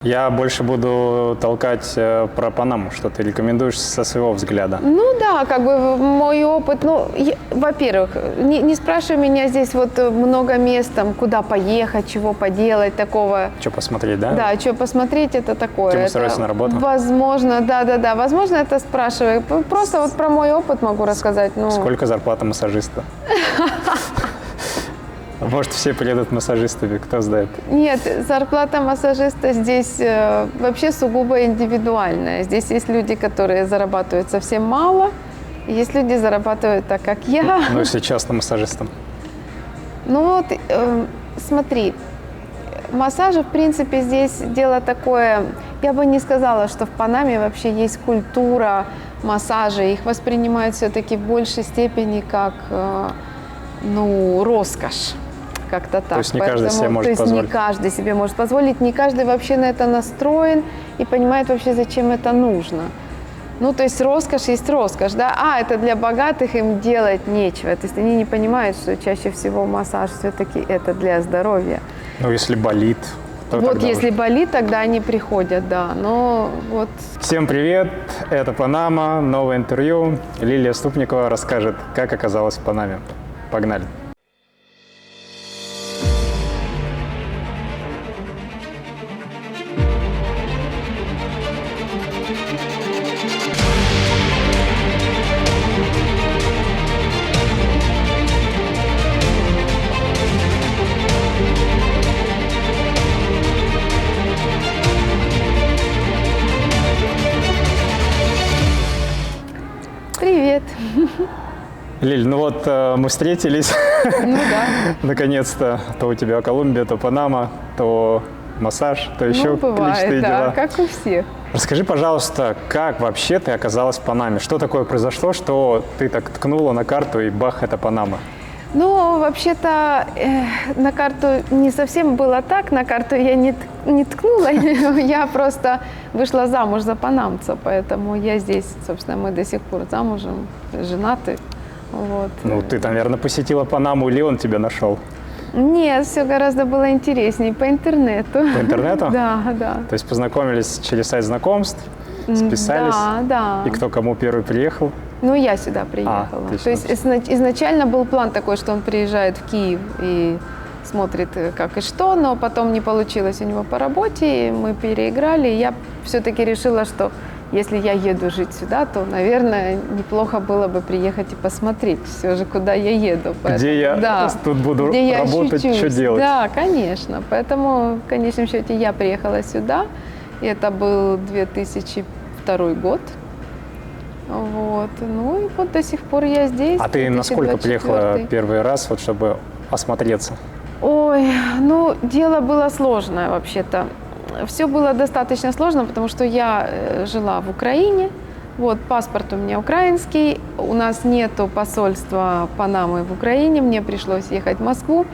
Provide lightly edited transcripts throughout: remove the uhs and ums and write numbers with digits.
Я больше буду толкать про Панаму, что ты рекомендуешь со своего взгляда. Ну да, как бы мой опыт, во-первых, не спрашивай меня здесь вот много мест, там, куда поехать, чего поделать, такого. Что посмотреть, да? Да, что посмотреть, это такое. Чем устроиться на работу? Возможно, да, возможно, это спрашивай. Просто вот про мой опыт могу рассказать. Сколько зарплата массажиста? Может, все приедут массажистами, кто знает? Нет, зарплата массажиста здесь вообще сугубо индивидуальная. Здесь есть люди, которые зарабатывают совсем мало, и есть люди, зарабатывают так, как я. Ну, если честно, массажистом. Ну вот, смотри, массажи, в принципе, здесь дело такое, я бы не сказала, что в Панаме вообще есть культура массажа, их воспринимают все-таки в большей степени как, роскошь. Как-то так. То есть не каждый себе может позволить. Не каждый себе может позволить, не каждый вообще на это настроен и понимает вообще, зачем это нужно. То есть роскошь есть роскошь, да? Это для богатых, им делать нечего. То есть они не понимают, что чаще всего массаж все-таки это для здоровья. Если болит, то вот тогда если уже. болит, тогда они приходят, да. Всем привет, это Панама, новое интервью. Лилия Ступникова расскажет, как оказалась в Панаме. Погнали. Привет. Лиль, мы встретились. Да. Наконец-то. То у тебя Колумбия, то Панама, то массаж, то еще бывает, личные да, дела. как у всех. Расскажи, пожалуйста, как вообще ты оказалась в Панаме? Что такое произошло, что ты так ткнула на карту и бах, это Панама? Вообще-то на карту не совсем было так, на карту я не ткнула, я просто вышла замуж за панамца, поэтому я здесь, собственно, мы до сих пор замужем, женаты. Вот. Ты, наверное, посетила Панаму, или он тебя нашел? Нет, все гораздо было интереснее, по интернету. По интернету? Да. То есть познакомились через сайт знакомств, списались? Да. И кто кому первый приехал? Я сюда приехала. То есть изначально был план такой, что он приезжает в Киев и смотрит как и что, но потом не получилось у него по работе, и мы переиграли. И я все-таки решила, что если я еду жить сюда, то, наверное, неплохо было бы приехать и посмотреть все же, куда я еду. Где я тут буду работать, что делать? Да, конечно. Поэтому, в конечном счете, я приехала сюда, и это был 2002 год. И до сих пор я здесь. А ты насколько приехала первый раз, чтобы осмотреться? Дело было сложное вообще-то. Все было достаточно сложно, потому что я жила в Украине. Паспорт у меня украинский, у нас нету посольства Панамы в Украине, мне пришлось ехать в Москву,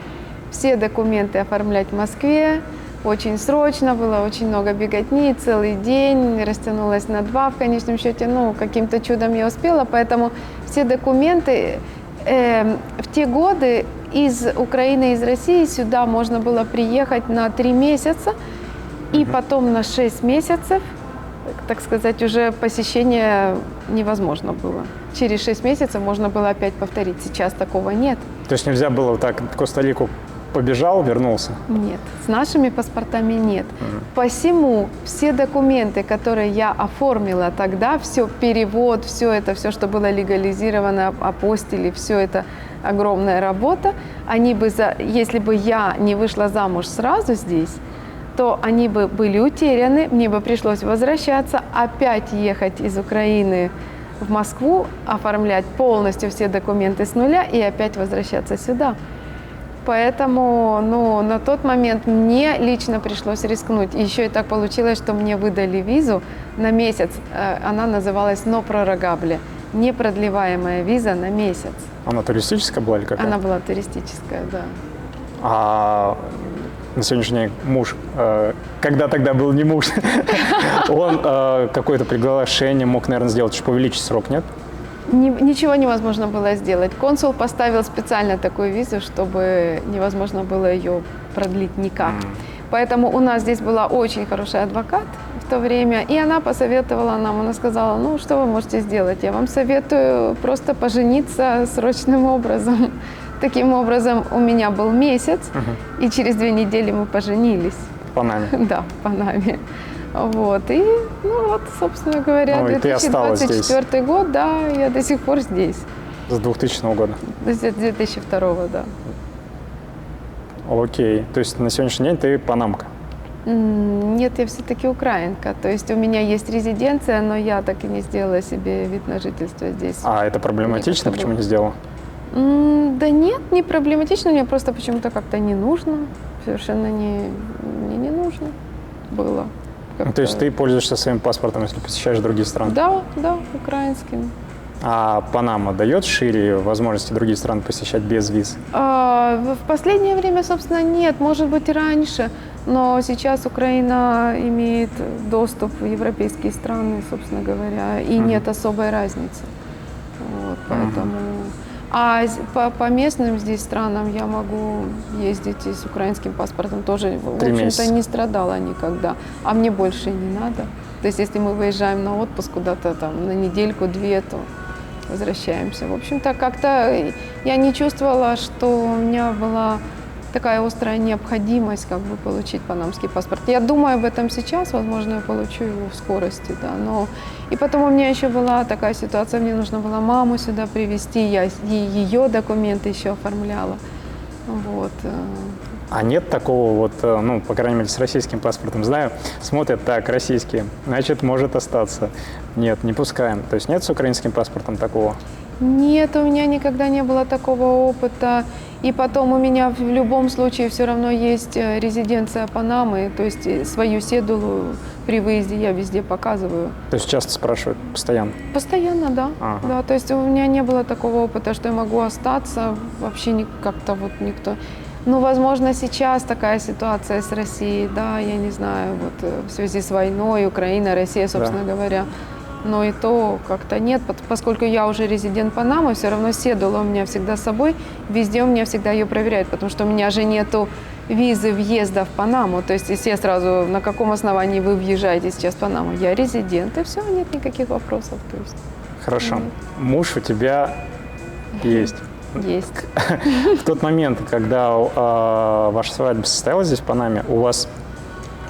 все документы оформлять в Москве. Очень срочно было, очень много беготни, целый день, растянулась на 2 в конечном счете. Каким-то чудом я успела, поэтому все документы в те годы из Украины, из России сюда можно было приехать на 3 месяца, и потом на 6 месяцев, так сказать, уже посещение невозможно было. Через 6 месяцев можно было опять повторить, сейчас такого нет. То есть нельзя было так в Коста-Рику побежал, вернулся? Нет, с нашими паспортами нет. Посему все документы, которые я оформила тогда, все перевод, все, что было легализировано, апостили, все это огромная работа, они бы, если бы я не вышла замуж сразу здесь, то они бы были утеряны, мне бы пришлось возвращаться, опять ехать из Украины в Москву, оформлять полностью все документы с нуля и опять возвращаться сюда. Поэтому, на тот момент мне лично пришлось рискнуть. И еще и так получилось, что мне выдали визу на месяц. Она называлась «но пророгable», непродлеваемая виза на месяц. Она туристическая была или какая? Она была туристическая, да. А на сегодняшний день муж, когда тогда был не муж, он какое-то приглашение мог, наверное, сделать, чтобы увеличить срок, нет? Ничего невозможно было сделать. Консул поставил специально такую визу, чтобы невозможно было ее продлить никак. Поэтому у нас здесь была очень хорошая адвокат в то время, и она посоветовала нам, она сказала, ну, что вы можете сделать? Я вам советую просто пожениться срочным образом. Таким образом, у меня был месяц, и через 2 недели мы поженились. В Панаме. Да, в Панаме. Вот, и, ну вот, собственно говоря, Ну, и ты осталась 2024 год, да, я до сих пор здесь. С 2000 года. С 2002, да. Окей. То есть на сегодняшний день ты панамка? Нет, я все-таки украинка. То есть у меня есть резиденция, но я так и не сделала себе вид на жительство здесь. А это проблематично? Почему не сделала? Да нет, не проблематично. Мне просто почему-то как-то не нужно. Совершенно мне не нужно было. То есть ты пользуешься своим паспортом, если посещаешь другие страны? Да, украинским. А Панама дает шире возможности другие страны посещать без виз? В последнее время, собственно, нет. Может быть, раньше. Но сейчас Украина имеет доступ в европейские страны, собственно говоря, и нет особой разницы. Вот, поэтому... А по местным здесь странам я могу ездить и с украинским паспортом тоже. В общем-то, не страдала никогда. А мне больше не надо. То есть, если мы выезжаем на отпуск куда-то там на недельку-две, то возвращаемся. В общем-то, как-то я не чувствовала, что у меня была такая острая необходимость как бы получить панамский паспорт. Я думаю об этом сейчас, возможно, я получу его в скорости, да, но... И потом у меня еще была такая ситуация, мне нужно было маму сюда привезти, я ее документы еще оформляла, вот. А нет такого вот, ну, по крайней мере, с российским паспортом, знаю, смотрят так, российские, значит, может остаться. Нет, не пускаем. То есть нет с украинским паспортом такого? Нет, у меня никогда не было такого опыта. И потом у меня в любом случае все равно есть резиденция Панамы, то есть свою седулу при выезде я везде показываю. То есть часто спрашивают, постоянно? Постоянно, да. Ага. Да, то есть у меня не было такого опыта, что я могу остаться, вообще как-то вот никто... Ну, возможно, сейчас такая ситуация с Россией, да, я не знаю, вот в связи с войной, Украина, Россия, собственно говоря. Но и то как-то нет, поскольку я уже резидент Панамы, все равно седула у меня всегда с собой, везде у меня всегда ее проверяют, потому что у меня же нету визы въезда в Панаму. То есть, если я сразу, на каком основании вы въезжаете сейчас в Панаму? Я резидент, и все, нет никаких вопросов. То есть, хорошо. Муж у тебя есть? Есть. В тот момент, когда ваша свадьба состоялась здесь, в Панаме, у вас,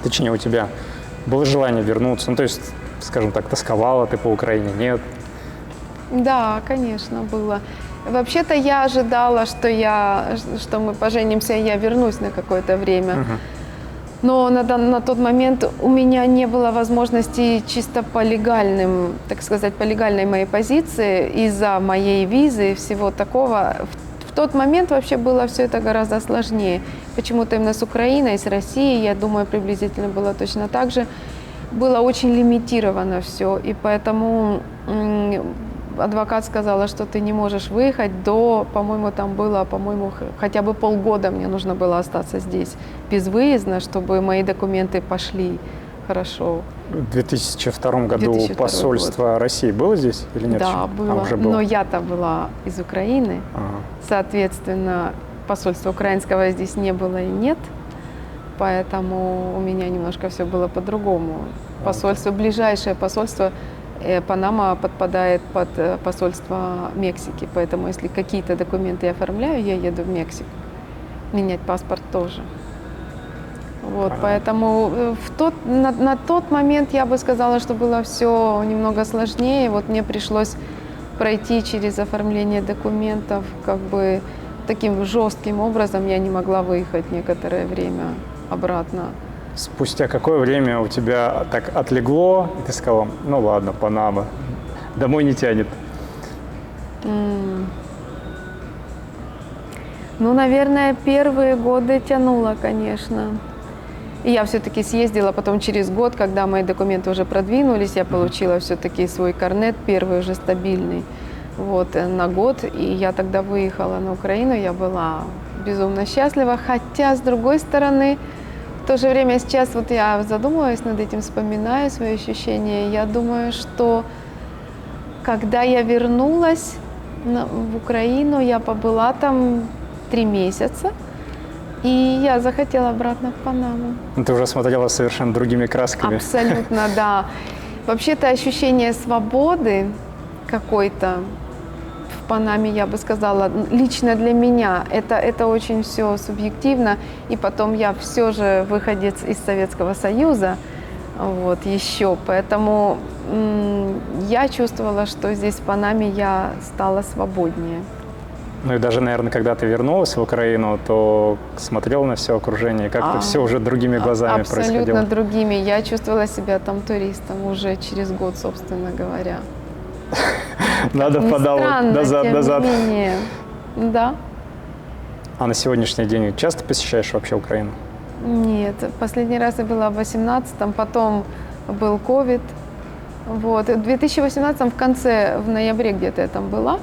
точнее, у тебя было желание вернуться? Ну, то есть, скажем так, тосковала ты по Украине, нет? Да, конечно, было. Вообще-то я ожидала, что мы поженимся, и я вернусь на какое-то время. Но на тот момент у меня не было возможности чисто по легальным, так сказать, по легальной моей позиции из-за моей визы и всего такого. В тот момент вообще было все это гораздо сложнее. Почему-то именно с Украиной, с Россией, я думаю, приблизительно было точно так же. Было очень лимитировано все, и поэтому адвокат сказала, что ты не можешь выехать по-моему, там было, хотя бы полгода мне нужно было остаться здесь безвыездно, чтобы мои документы пошли хорошо. В 2002 году посольство России было здесь или нет? Да, было. Уже было. Но я-то была из Украины, соответственно, посольства украинского здесь не было и нет. Поэтому у меня немножко все было по-другому. Посольство, ближайшее посольство, Панама подпадает под посольство Мексики. Поэтому если какие-то документы я оформляю, я еду в Мексику. Менять паспорт тоже. Вот, поэтому на тот момент я бы сказала, что было все немного сложнее. Вот мне пришлось пройти через оформление документов как бы таким жестким образом. Я не могла выехать некоторое время обратно. Спустя какое время у тебя так отлегло, и ты сказала, ну ладно, Панама, домой не тянет? Ну, наверное, первые годы тянуло, конечно. И я все-таки съездила потом через год, когда мои документы уже продвинулись, я получила все-таки свой карнет, первый уже стабильный, вот, на год. И я тогда выехала на Украину, я была безумно счастлива, хотя, с другой стороны, в то же время сейчас вот я задумываюсь над этим, вспоминаю свои ощущения. Я думаю, что когда я вернулась в Украину, я побыла там 3 месяца. И я захотела обратно в Панаму. Ну, ты уже смотрела совершенно другими красками. Абсолютно, да. Вообще-то ощущение свободы какой-то в Панаме, я бы сказала, лично для меня, это очень все субъективно. И потом я все же выходец из Советского Союза, вот, еще. Поэтому я чувствовала, что здесь в Панаме я стала свободнее. Ну и даже, наверное, когда ты вернулась в Украину, то смотрела на все окружение, как-то все уже другими глазами происходило. Абсолютно другими. Я чувствовала себя там туристом уже через год, собственно говоря. Надо Не подал странно, назад, тем назад. не менее. Да. А на сегодняшний день часто посещаешь вообще Украину? Нет, последний раз я была в 2018-м, потом был ковид. Вот. И в 2018-м в конце, в ноябре где-то я там была.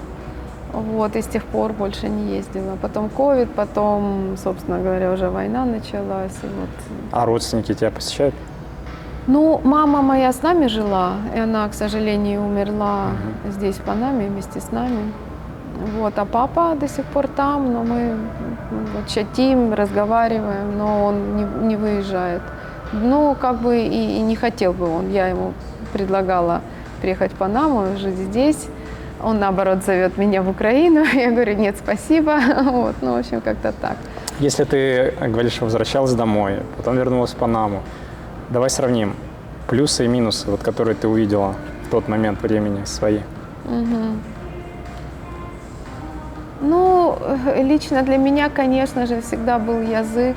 Вот, и с тех пор больше не ездила. Потом ковид, потом, собственно говоря, уже война началась. И вот. А родственники тебя посещают? Ну, мама моя с нами жила, и она, к сожалению, умерла здесь, в Панаме, вместе с нами. Вот, а папа до сих пор там, но мы вот чатим, разговариваем, но он не выезжает. Ну, как бы и не хотел бы он. Я ему предлагала приехать в Панаму, жить здесь. Он, наоборот, зовет меня в Украину. Я говорю, нет, спасибо. Вот, ну, в общем, как-то так. Если ты говоришь, что возвращалась домой, потом вернулась в Панаму, давай сравним плюсы и минусы, вот, которые ты увидела в тот момент времени свои. Ну, лично для меня, конечно же, всегда был язык.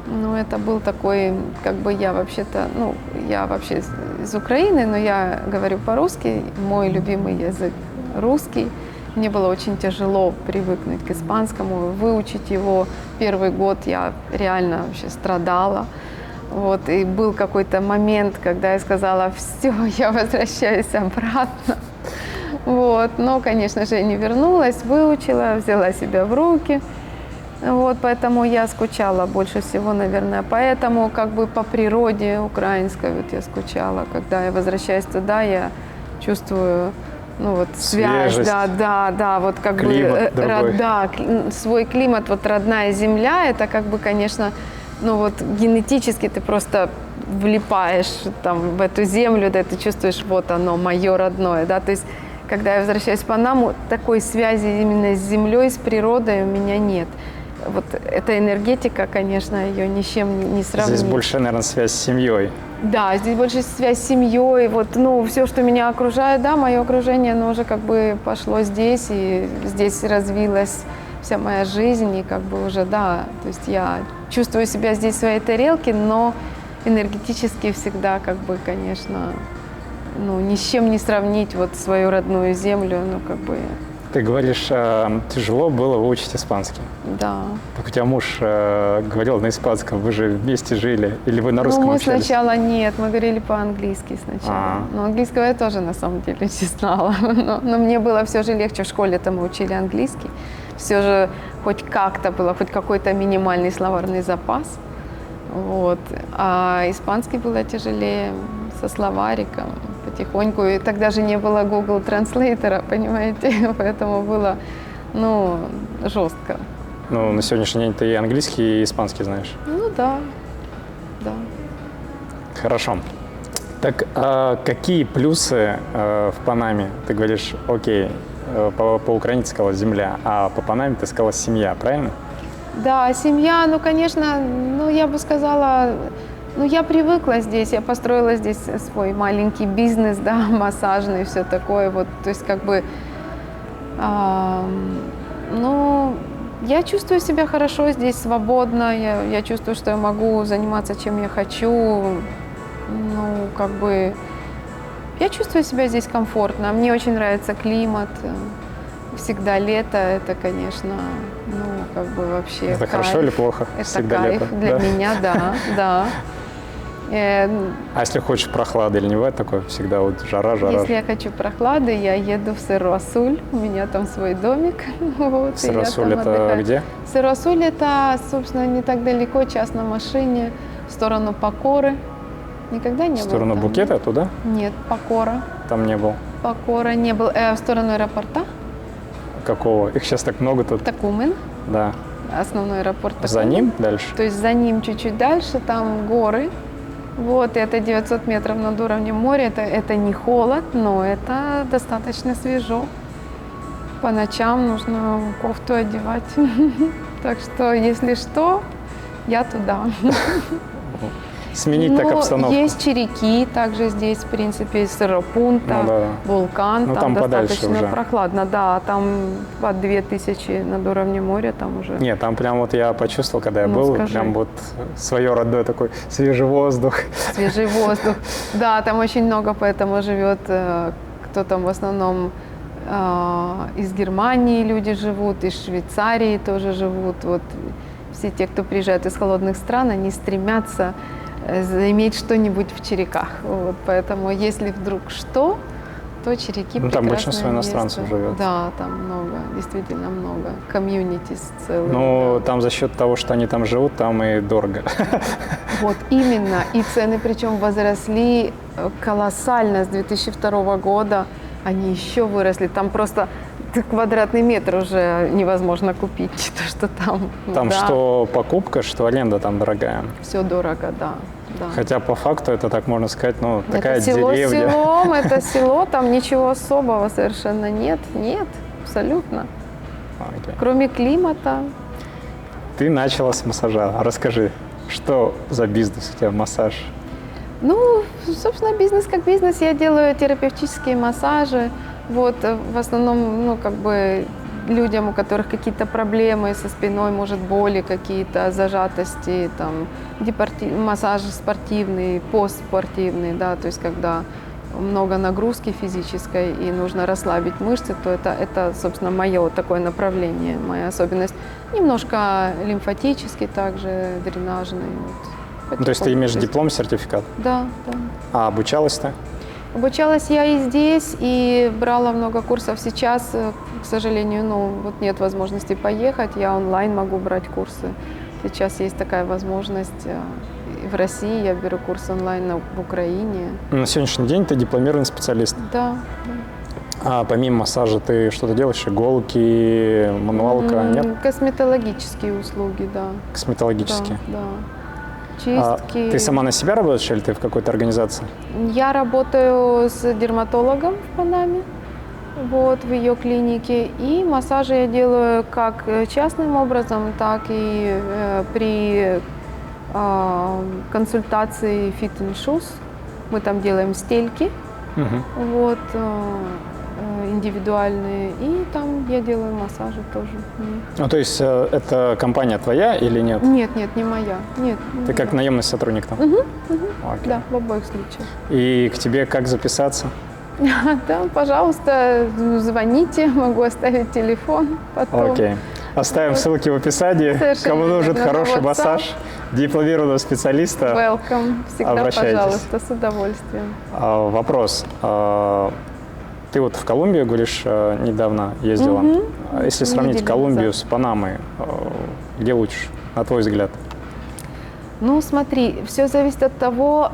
Ну, это был такой, как бы я вообще-то, ну, я вообще из Украины, но я говорю по-русски, мой любимый язык русский. Мне было очень тяжело привыкнуть к испанскому, выучить его. Первый год я реально вообще страдала. Вот, и был какой-то момент, когда я сказала, все, я возвращаюсь обратно. Вот, но, конечно же, я не вернулась, выучила, взяла себя в руки. Вот, поэтому я скучала больше всего, наверное, поэтому как бы по природе украинской вот я скучала. Когда я возвращаюсь туда, я чувствую, ну вот связь, свежесть, да, вот как климат бы другой. свой климат, вот родная земля, это как бы, конечно, ну вот генетически ты просто влипаешь там в эту землю, да, ты чувствуешь, вот оно, мое родное, да, то есть когда я возвращаюсь в Панаму, такой связи именно с землей, с природой у меня нет. Вот эта энергетика, конечно, ее ни с чем не сравнить. Здесь больше, наверное, связь с семьей. Да, здесь больше связь с семьей. Вот, ну, все, что меня окружает, да, мое окружение, оно уже как бы пошло здесь, и здесь развилась вся моя жизнь, и как бы уже, да, то есть я чувствую себя здесь в своей тарелке, но энергетически всегда, как бы, конечно, ну, ни с чем не сравнить вот свою родную землю, ну, как бы. Ты говоришь, тяжело было выучить испанский. Да. Так у тебя муж говорил на испанском, вы же вместе жили, или вы на русском Ну, мы общались? сначала нет, мы говорили по-английски сначала. Но английского я тоже, на самом деле, не знала. Но мне было все же легче. В школе-то мы учили английский. Все же хоть как-то было, хоть какой-то минимальный словарный запас. Вот. А испанский было тяжелее, со словариком, потихоньку. И тогда же не было Google Translator, понимаете? Поэтому было, ну, жестко. Ну, на сегодняшний день ты и английский, и испанский знаешь. Ну, да. Хорошо. Так, какие плюсы в Панаме? Ты говоришь, окей, по-украински сказала земля, а по Панаме ты сказала семья, правильно? Да, семья, ну, конечно, ну, я бы сказала, ну, я привыкла здесь, я построила здесь свой маленький бизнес, да, массажный, все такое, вот, то есть, как бы, ну, я чувствую себя хорошо здесь, свободно, я чувствую, что я могу заниматься чем я хочу, ну, как бы, я чувствую себя здесь комфортно, мне очень нравится климат, всегда лето, это, конечно, ну, как бы вообще Это кайф. хорошо или плохо? Это Всегда кайф лето, для да? меня, да. А если хочешь прохлады или не бывает такое? Всегда вот жара. Если я хочу прохлады, я еду в Сыр-Расуль, у меня там свой домик. Вот, Сыр-Расуль это где? Сыр-Расуль это, собственно, не так далеко, час на машине, в сторону Покоры. Никогда не был. В сторону там? Букета туда? Нет, Покора. Там не был. Покора не был. В сторону аэропорта. Какого? Их сейчас так много тут. Такумен. Да. основной аэропорт. За Такой. ним дальше? То есть за ним чуть-чуть дальше, там горы. Вот, и это 900 метров над уровнем моря. Это не холод, но это достаточно свежо. По ночам нужно кофту одевать. Так что, если что, я туда. Сменить так обстановку. Есть Чирики, также здесь, в принципе, Сарапунта, Ну да. вулкан, Ну, там там подальше достаточно уже. прохладно, да, там под 2000 над уровнем моря, там уже. Нет, там прям вот я почувствовал, когда я Ну, был, скажи. прям вот свое родное такой свежий воздух. Свежий воздух. Да, там очень много поэтому живет, кто там в основном из Германии люди живут, из Швейцарии тоже живут. Вот все те, кто приезжает из холодных стран, они стремятся иметь что-нибудь в Чириках. Вот, поэтому если вдруг что, то Чирики Ну, там прекрасное большинство иностранцев место. живет. Да, там много, действительно много. Комьюнитис целые. Ну, да. там за счет того, что они там живут, там и дорого. Вот именно. И цены причем возросли колоссально с 2002 года. Они еще выросли. Там просто квадратный метр уже невозможно купить. То, что там. Там да, что покупка, что аренда там дорогая. все дорого, да. Да. Хотя по факту это, так можно сказать, ну, такая Это село деревня. селом, это село, там ничего особого совершенно нет. Нет, абсолютно. Окей. Кроме климата. Ты начала с массажа. Расскажи, что за бизнес у тебя массаж? Ну, собственно, бизнес как бизнес. Я делаю терапевтические массажи. Вот, в основном, ну, как бы людям, у которых какие-то проблемы со спиной, может, боли какие-то, зажатости, там, массаж спортивный, постспортивный, да, то есть когда много нагрузки физической и нужно расслабить мышцы, то это собственно, мое такое направление, моя особенность. Немножко лимфатический также, дренажный. Вот. Ну, то есть ты имеешь диплом, сертификат? Да, да. А обучалась ты? Обучалась я и здесь, и брала много курсов. Сейчас, к сожалению, ну, вот нет возможности поехать, я онлайн могу брать курсы. Сейчас есть такая возможность. И в России я беру курс онлайн в Украине. На сегодняшний день ты дипломированный специалист. Да. А помимо массажа ты что-то делаешь? Иголки, мануалка, нет? Косметологические услуги, да. Косметологические? Да, да. А Чистки. ты сама на себя работаешь или ты в какой-то организации? Я работаю с дерматологом в Панаме, вот, в ее клинике. И массажи я делаю как частным образом, так и при консультации Fit and Shoes. Мы там делаем стельки, вот, индивидуальные. И там я делаю массажи тоже. Ну, то есть это компания твоя или нет? Нет, нет, не моя. Нет, не Ты как моя. наемный сотрудник там? Окей. Окей. Да, в обоих случаях. И к тебе как записаться? Да, пожалуйста, звоните, могу оставить телефон потом. Окей. Оставим ссылки в описании. Совершенно Кому нужен верно. хороший На WhatsApp. массаж дипломированного специалиста, Welcome. Всегда, Обращайтесь. пожалуйста, с удовольствием. Вопрос. Ты вот в Колумбию, говоришь, недавно ездила. А если сравнить Неделю Колумбию назад. с Панамой, где лучше, на твой взгляд? Ну, смотри, все зависит от того,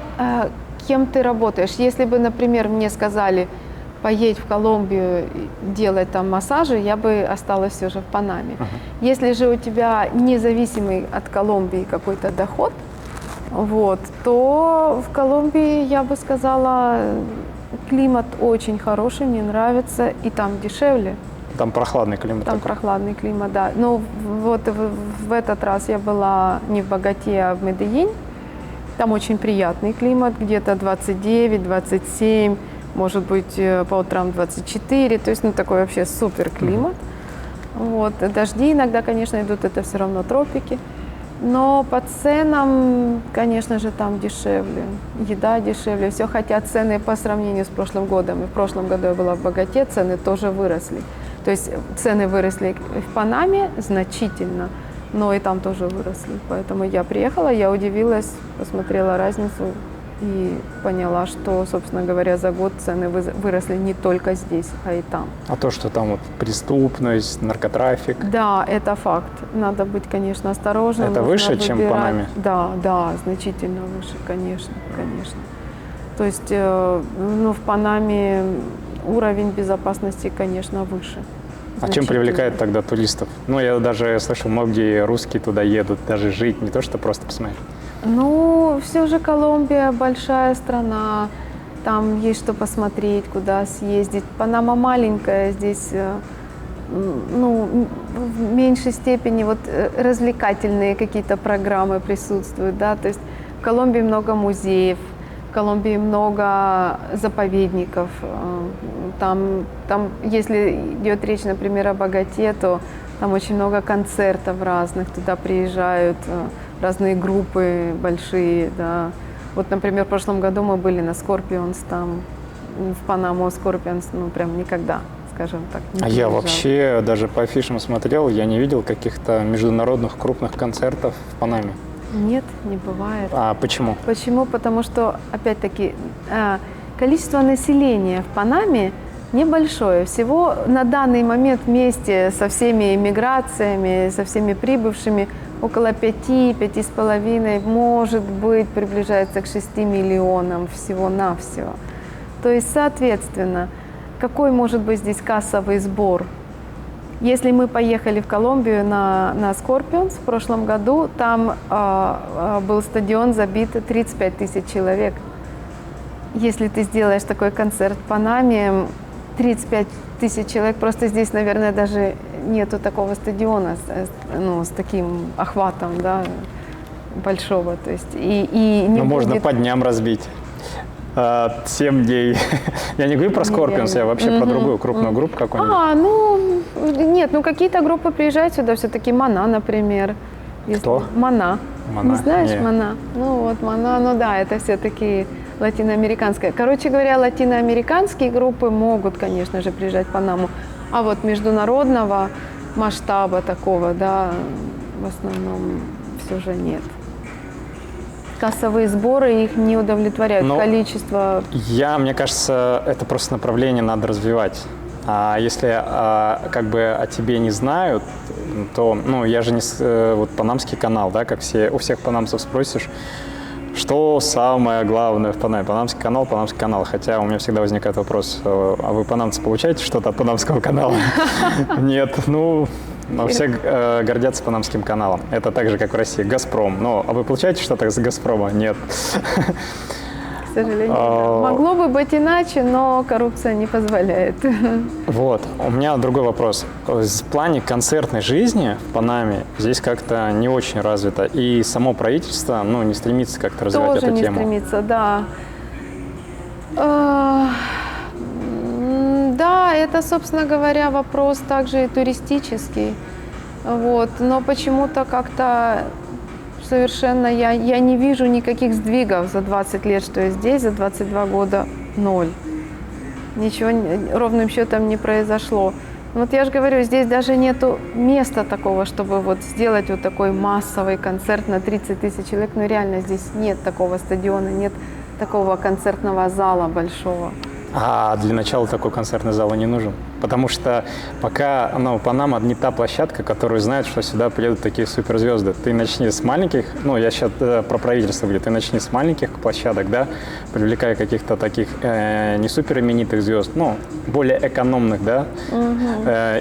кем ты работаешь. Если бы, например, мне сказали, поедь в Колумбию, делать там массажи, я бы осталась все же в Панаме. Если же у тебя независимый от Колумбии какой-то доход, вот, то в Колумбии, я бы сказала, климат очень хороший, мне нравится, и там дешевле. Там прохладный климат. Там такой. прохладный климат, да. Ну, вот в этот раз я была не в Боготе, а в Медельине. Там очень приятный климат, где-то 29-27, может быть, по утрам 24. То есть, ну, такой вообще супер климат. Вот. Дожди иногда, конечно, идут, это все равно тропики. Но по ценам, конечно же, там дешевле. Еда дешевле, все. Хотя цены по сравнению с прошлым годом, и в прошлом году я была в Боготе, цены тоже выросли. То есть цены выросли в Панаме значительно, но и там тоже выросли. Поэтому я приехала, я удивилась, посмотрела разницу и поняла, что, собственно говоря, за год цены выросли не только здесь, а и там. А то, что там вот преступность, наркотрафик. Да, это факт. Надо быть, конечно, осторожным. Это нужно выше, чем в выбирать. Панаме? Да, да, значительно выше, конечно, конечно. То есть, ну, в Панаме уровень безопасности, конечно, выше. А чем привлекает тогда туристов? Ну, я даже слышал, многие русские туда едут, даже жить, не то что просто посмотреть. Ну, все же Колумбия большая страна, там есть что посмотреть, куда съездить. Панама маленькая, здесь ну, в меньшей степени вот развлекательные какие-то программы присутствуют, да, то есть в Колумбии много музеев, в Колумбии много заповедников, там, если идет речь, например, о Боготе, то там очень много концертов разных, туда приезжают разные группы большие, да. Вот, например, в прошлом году мы были на Scorpions, там в Панаму Scorpions, ну, прям никогда, скажем так, не А я приезжал. вообще даже по афишам смотрел, я не видел каких-то международных крупных концертов в Панаме. Нет, не бывает. А почему? Почему? Потому что, опять-таки, количество населения в Панаме небольшое. Всего на данный момент вместе со всеми миграциями, со всеми прибывшими около 5-5,5, может быть, приближается к 6 миллионам всего-навсего. То есть, соответственно, какой может быть здесь кассовый сбор? Если мы поехали в Колумбию на Scorpions в прошлом году, там был стадион забит 35 тысяч человек. Если ты сделаешь такой концерт в Панаме, 35 тысяч человек, просто здесь, наверное, даже нету такого стадиона с таким охватом, да, большого. То есть, и не Ну, можно будет... по дням разбить. 7 дней. Я не говорю про Scorpions, я вообще про другую крупную группу какую-нибудь. Нет, ну какие-то группы приезжают сюда, все-таки Мана, например. Кто? Мана. Мана? Не знаешь Не. Мана? Ну вот Мана, ну да, это все-таки латиноамериканская. Короче говоря, латиноамериканские группы могут, конечно же, приезжать в Панаму, а вот международного масштаба такого, да, в основном все же нет. Кассовые сборы их не удовлетворяют. Ну, Количество... Мне кажется, это просто направление надо развивать. А если как бы о тебе не знают, то, ну, я же не вот Панамский канал, да, как у всех панамцев спросишь, что самое главное в Панаме? Панамский канал. Хотя у меня всегда возникает вопрос, а вы, панамцы, получаете что-то от Панамского канала? Нет, ну... Но все гордятся Панамским каналом. Это так же, как в России. «Газпром». Ну, а вы получаете что-то с «Газпрома»? Нет. К сожалению, да. Могло бы быть иначе, но коррупция не позволяет. Вот. У меня другой вопрос. В плане концертной жизни в Панаме здесь как-то не очень развито. И само правительство, ну, не стремится как-то развивать Тоже эту не тему. стремится, да. Да, это, собственно говоря, вопрос также и туристический. Вот. Но почему-то как-то совершенно я не вижу никаких сдвигов за 20 лет, что я здесь, за 22 года ноль. Ничего ровным счетом не произошло. Вот я же говорю, здесь даже нету места такого, чтобы вот сделать вот такой массовый концерт на 30 тысяч человек. Ну реально здесь нет такого стадиона, нет такого концертного зала большого. А для начала такой концертный зал и не нужен. Потому что пока Панама не та площадка, которую знают, что сюда приедут такие суперзвезды. Ты начни с маленьких, ну я сейчас про правительство говорю, ты начни с маленьких площадок, да, привлекая каких-то таких не супер именитых звезд, ну, более экономных, да,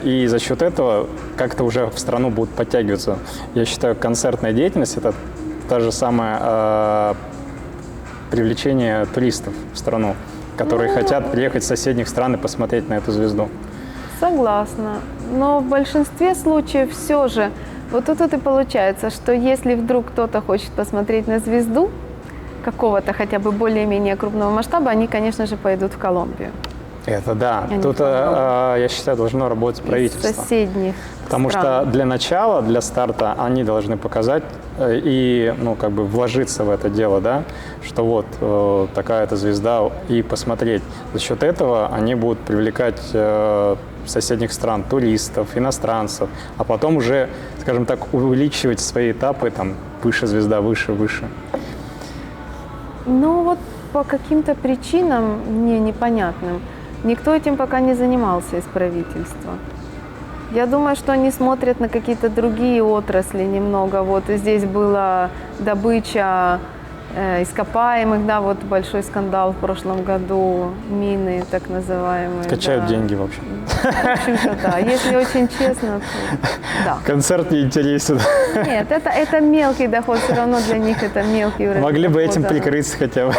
и за счет этого как-то уже в страну будут подтягиваться. Я считаю, концертная деятельность – это та же самое привлечение туристов в страну, которые хотят приехать с соседних стран и посмотреть на эту звезду. Согласна. Но в большинстве случаев все же вот тут и получается, что если вдруг кто-то хочет посмотреть на звезду какого-то хотя бы более-менее крупного масштаба, они, конечно же, пойдут в Колумбию. Это да. Они Тут, я считаю, должно работать правительство. Из соседних Потому стран. что для начала, для старта они должны показать и, ну, как бы вложиться в это дело, да, что вот такая-то звезда, и посмотреть. За счет этого они будут привлекать соседних стран туристов, иностранцев, а потом уже, скажем так, увеличивать свои этапы, там, выше звезда, выше. Ну вот по каким-то причинам мне непонятным никто этим пока не занимался из правительства. Я думаю, что они смотрят на какие-то другие отрасли немного. Вот здесь была добыча ископаемых, да, вот большой скандал в прошлом году, мины так называемые. Качают да. деньги, в общем. В общем-то, да. Если очень честно, то да. Концерт не интересен. Нет, это мелкий доход, все равно для них это мелкий уровень Могли бы дохода. этим прикрыться хотя бы.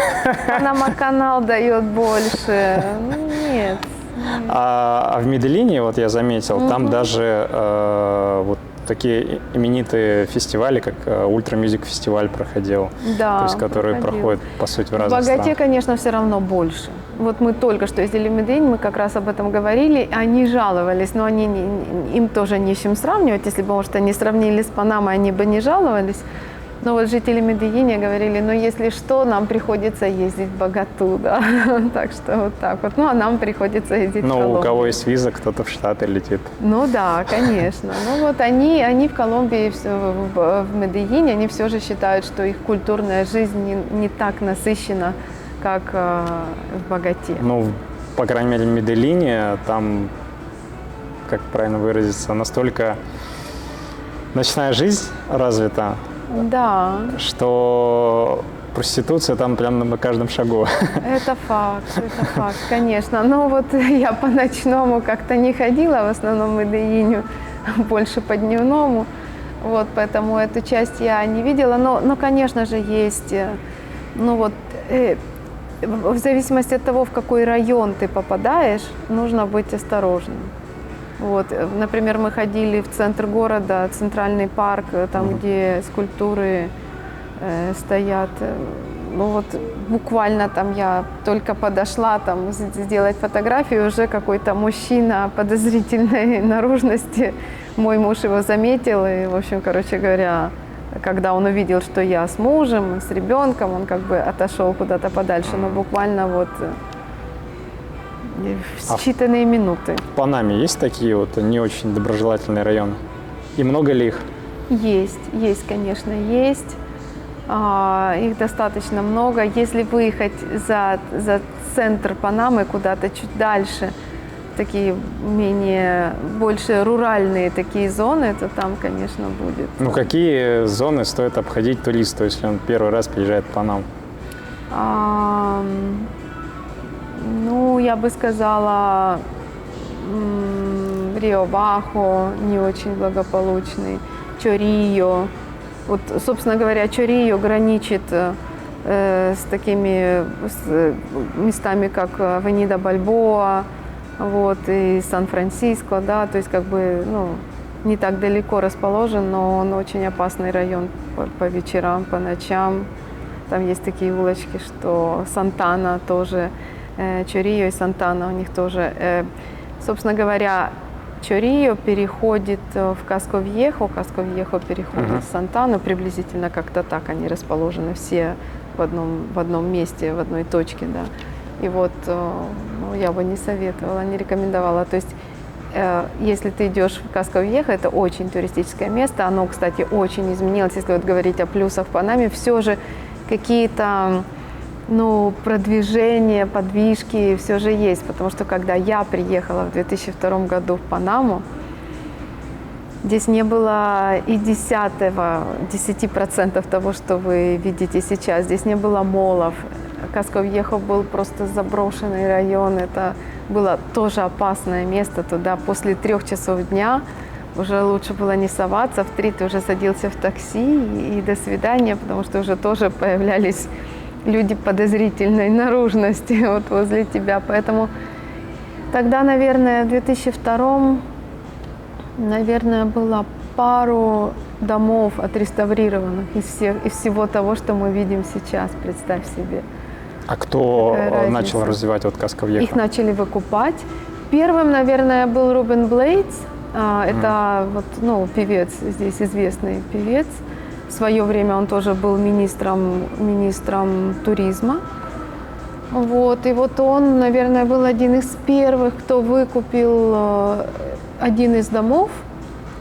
Панама-канал дает больше. Ну, нет. А в Медельине, вот я заметил, там даже вот такие именитые фестивали, как Ультра Мьюзик фестиваль проходил, Да, то есть которые проходил. проходят, по сути, в В разных богате, странах. конечно, все равно больше. Вот мы только что ездили в Медельин, мы как раз об этом говорили, они жаловались, но они, им тоже не с чем сравнивать. Если бы, может, они сравнили с Панамой, они бы не жаловались. Но вот жители Медельина говорили, ну, если что, нам приходится ездить в Богату, да. Так что вот так вот. Ну, а нам приходится ездить в Ну, у Колумбию. кого есть виза, кто-то в Штаты летит. Ну да, конечно. Ну вот они в Колумбии, в Медельине, они все же считают, что их культурная жизнь не так насыщена, как в Богате. Ну, по крайней мере, в Медельине там, как правильно выразиться, настолько ночная жизнь развита, Да, что проституция там прямо на каждом шагу. это факт, конечно. Но вот я по ночному как-то не ходила, в основном в Медельине, больше по дневному. Вот, поэтому эту часть я не видела. Но конечно же, есть, ну вот, в зависимости от того, в какой район ты попадаешь, нужно быть осторожным. Вот, например, мы ходили в центр города, центральный парк, там, где скульптуры стоят. Ну вот буквально там я только подошла там сделать фотографию, уже какой-то мужчина подозрительной наружности, мой муж его заметил, и, в общем, короче говоря, когда он увидел, что я с мужем, с ребенком, он как бы отошел куда-то подальше, но буквально вот в считанные минуты. В Панаме есть такие вот не очень доброжелательные районы? И много ли их? Есть, конечно, есть. Их достаточно много. Если выехать за центр Панамы куда-то чуть дальше, такие больше руральные такие зоны, то там, конечно, будет. Ну, какие зоны стоит обходить туристу, если он первый раз приезжает в Панаму? Ну, я бы сказала, Рио-Бахо не очень благополучный, Чорийо. Вот, собственно говоря, Чорийо граничит с такими местами, как Авенида Бальбоа, вот, и Сан-Франциско, да, то есть как бы, ну, не так далеко расположен, но он очень опасный район по вечерам, по ночам. Там есть такие улочки, что Сантана тоже, Чорийо и Сантана у них тоже. Собственно говоря, Чорийо переходит в Каско-Вьехо, Каско-Вьехо переходит в Сантану, приблизительно как-то так они расположены все в одном месте, в одной точке, да. И вот ну, я бы не советовала, не рекомендовала. То есть если ты идешь в Каско-Вьехо, это очень туристическое место, оно, кстати, очень изменилось, если вот говорить о плюсах в Панаме, все же какие-то, ну, продвижения, подвижки все же есть, потому что когда я приехала в 2002 году в Панаму, здесь не было и 10% того, что вы видите сейчас, здесь не было молов, Каско-Вьехо был просто заброшенный район, это было тоже опасное место, туда после 3 часов дня уже лучше было не соваться, в 3 ты уже садился в такси и до свидания, потому что уже тоже появлялись люди подозрительной наружности вот возле тебя. Поэтому тогда, наверное, в 2002, наверное, было пару домов отреставрированных из всего того, что мы видим сейчас, представь себе. А кто Какая начал разница? развивать вот Каско-Вьехо? Их начали выкупать. Первым, наверное, был Рубен Блейдс. Это вот, ну, певец, здесь известный певец. В свое время он тоже был министром туризма. Вот. И вот он, наверное, был один из первых, кто выкупил один из домов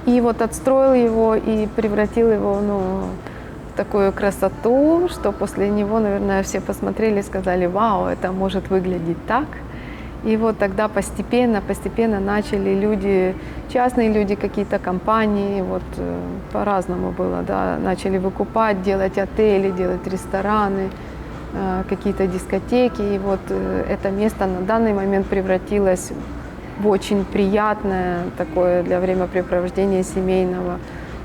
и вот отстроил его и превратил его, ну, в такую красоту, что после него, наверное, все посмотрели и сказали: вау, это может выглядеть так. И вот тогда постепенно начали люди, частные люди, какие-то компании, вот по-разному было, да, начали выкупать, делать отели, делать рестораны, какие-то дискотеки. И вот это место на данный момент превратилось в очень приятное такое для времяпрепровождения семейного.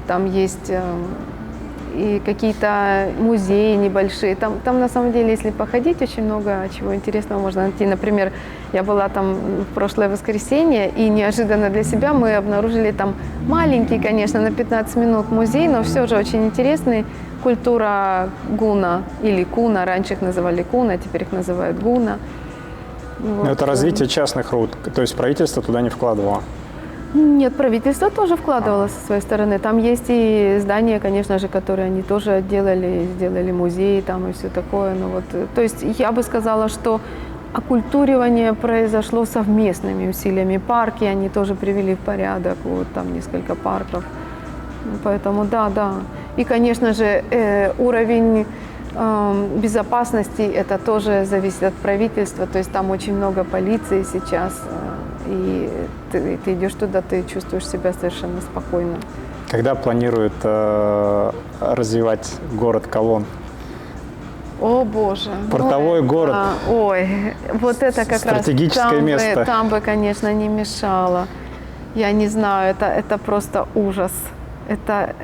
Там есть и какие-то музеи небольшие. Там на самом деле, если походить, очень много чего интересного можно найти. Например, я была там в прошлое воскресенье, и неожиданно для себя мы обнаружили там маленький, конечно, на 15 минут музей, но все же очень интересный. Культура гуна или куна. Раньше их называли куна, теперь их называют гуна. Вот. Это развитие частных рук, то есть правительство туда не вкладывало? Нет, правительство тоже вкладывало со своей стороны. Там есть и здания, конечно же, которые они тоже отделали, сделали музей там и все такое. Ну, вот, то есть я бы сказала, что оккультуривание произошло совместными усилиями. Парки они тоже привели в порядок, вот там несколько парков. Поэтому да. И, конечно же, уровень безопасности, это тоже зависит от правительства, то есть там очень много полиции сейчас, и ты идешь туда, ты чувствуешь себя совершенно спокойно. Когда планируют развивать город Колон? О боже. Портовой город. Ой, вот это как стратегическое раз место. Там бы, конечно, не мешало. Я не знаю, это просто ужас. Это,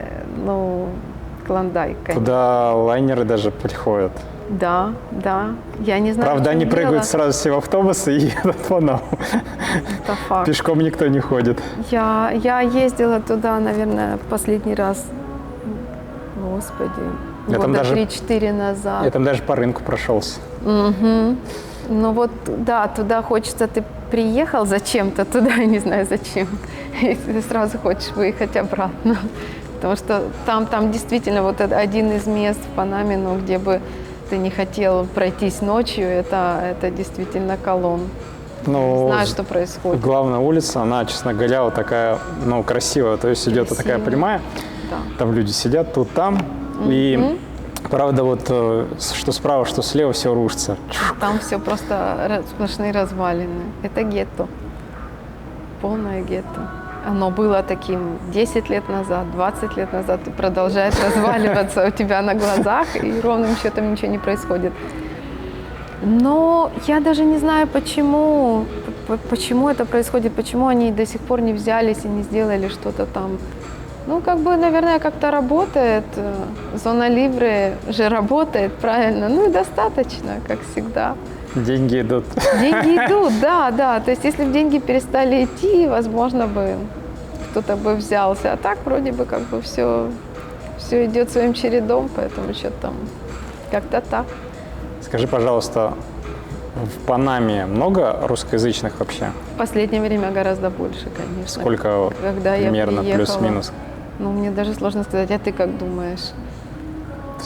Клондайк, конечно. Туда лайнеры даже приходят. Да. Я не знаю. Правда, они прыгают сразу все в автобусы и едут в Панаму. Это факт. Пешком никто не ходит. Я ездила туда, наверное, в последний раз, господи, года 3-4 назад. Я там даже по рынку прошелся. Угу. Ну вот, да, туда хочется, ты приехал зачем-то туда, я не знаю зачем, и ты сразу хочешь выехать обратно. Потому что там действительно вот один из мест в Панаме, где бы ты не хотел пройтись ночью, это действительно Колон. Знаю, что происходит. Главная улица, она, честно говоря, вот такая, красивая. То есть идет такая прямая, да. Там люди сидят, тут, там. И, правда, вот что справа, что слева, все рушится. Там все просто сплошные развалины. Это гетто. Полное гетто. Оно было таким 10 лет назад, 20 лет назад, и продолжает разваливаться у тебя на глазах, и ровным счетом ничего не происходит. Но я даже не знаю, почему это происходит, почему они до сих пор не взялись и не сделали что-то там. Наверное, как-то работает. Зона Либре же работает, правильно. И достаточно, как всегда. Деньги идут. Деньги идут, да. То есть, если бы деньги перестали идти, возможно бы кто-то бы взялся. А так вроде бы как бы все идет своим чередом, поэтому что-то там как-то так. Скажи, пожалуйста, в Панаме много русскоязычных вообще? В последнее время гораздо больше, конечно. Сколько примерно, плюс-минус? Мне даже сложно сказать. А ты как думаешь?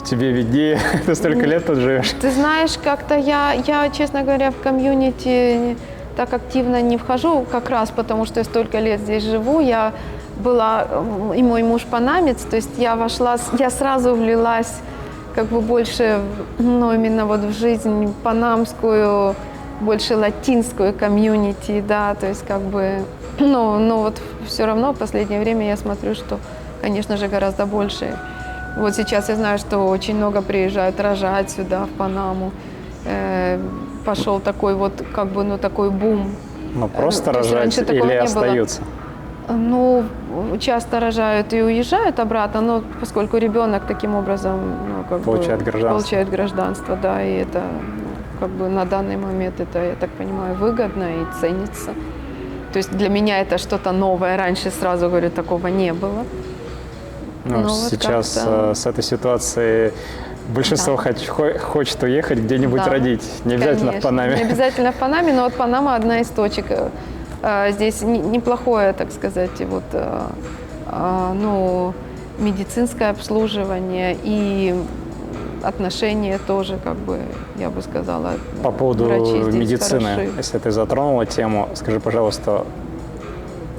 Тебе виднее, ты столько лет тут живешь. Ты знаешь, как-то я, честно говоря, в комьюнити так активно не вхожу, как раз потому, что я столько лет здесь живу. Я была, и мой муж панамец, то есть я сразу влилась как бы больше, именно вот в жизнь панамскую, больше латинскую комьюнити, да, то есть как бы, вот все равно в последнее время я смотрю, что, конечно же, гораздо больше. Вот сейчас я знаю, что очень много приезжают рожать сюда, в Панаму. Пошел такой вот, как бы, такой бум. Просто рожать или остаются? Часто рожают и уезжают обратно, но поскольку ребенок таким образом получает гражданство, да, и это как бы на данный момент это, я так понимаю, выгодно и ценится. То есть для меня это что-то новое. Раньше, сразу говорю, такого не было. Сейчас с этой ситуацией большинство хочет уехать где-нибудь родить. Не обязательно в Панаме. Не обязательно в Панаме, но вот Панама одна из точек. Здесь неплохое, так сказать, медицинское обслуживание и отношения тоже, как бы, я бы сказала. По поводу медицины, хороши. Если ты затронула тему, скажи, пожалуйста,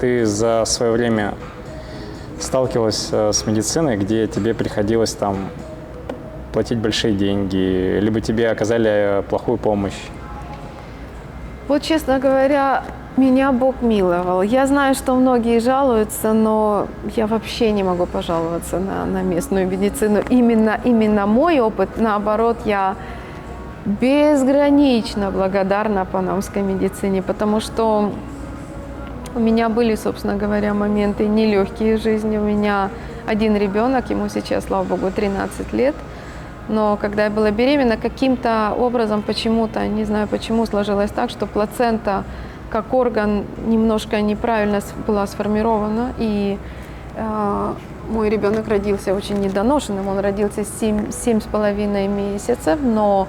ты за свое время сталкивалась с медициной, где тебе приходилось там платить большие деньги, либо тебе оказали плохую помощь? Вот, честно говоря, меня Бог миловал. Я знаю, что многие жалуются, но я вообще не могу пожаловаться на местную медицину. Именно мой опыт, наоборот, я безгранично благодарна панамской медицине, потому что у меня были, собственно говоря, моменты нелегкие в жизни. У меня один ребенок, ему сейчас, слава богу, 13 лет. Но когда я была беременна, каким-то образом, почему-то, не знаю почему, сложилось так, что плацента как орган немножко неправильно была сформирована. И мой ребенок родился очень недоношенным. Он родился 7,5 месяцев, но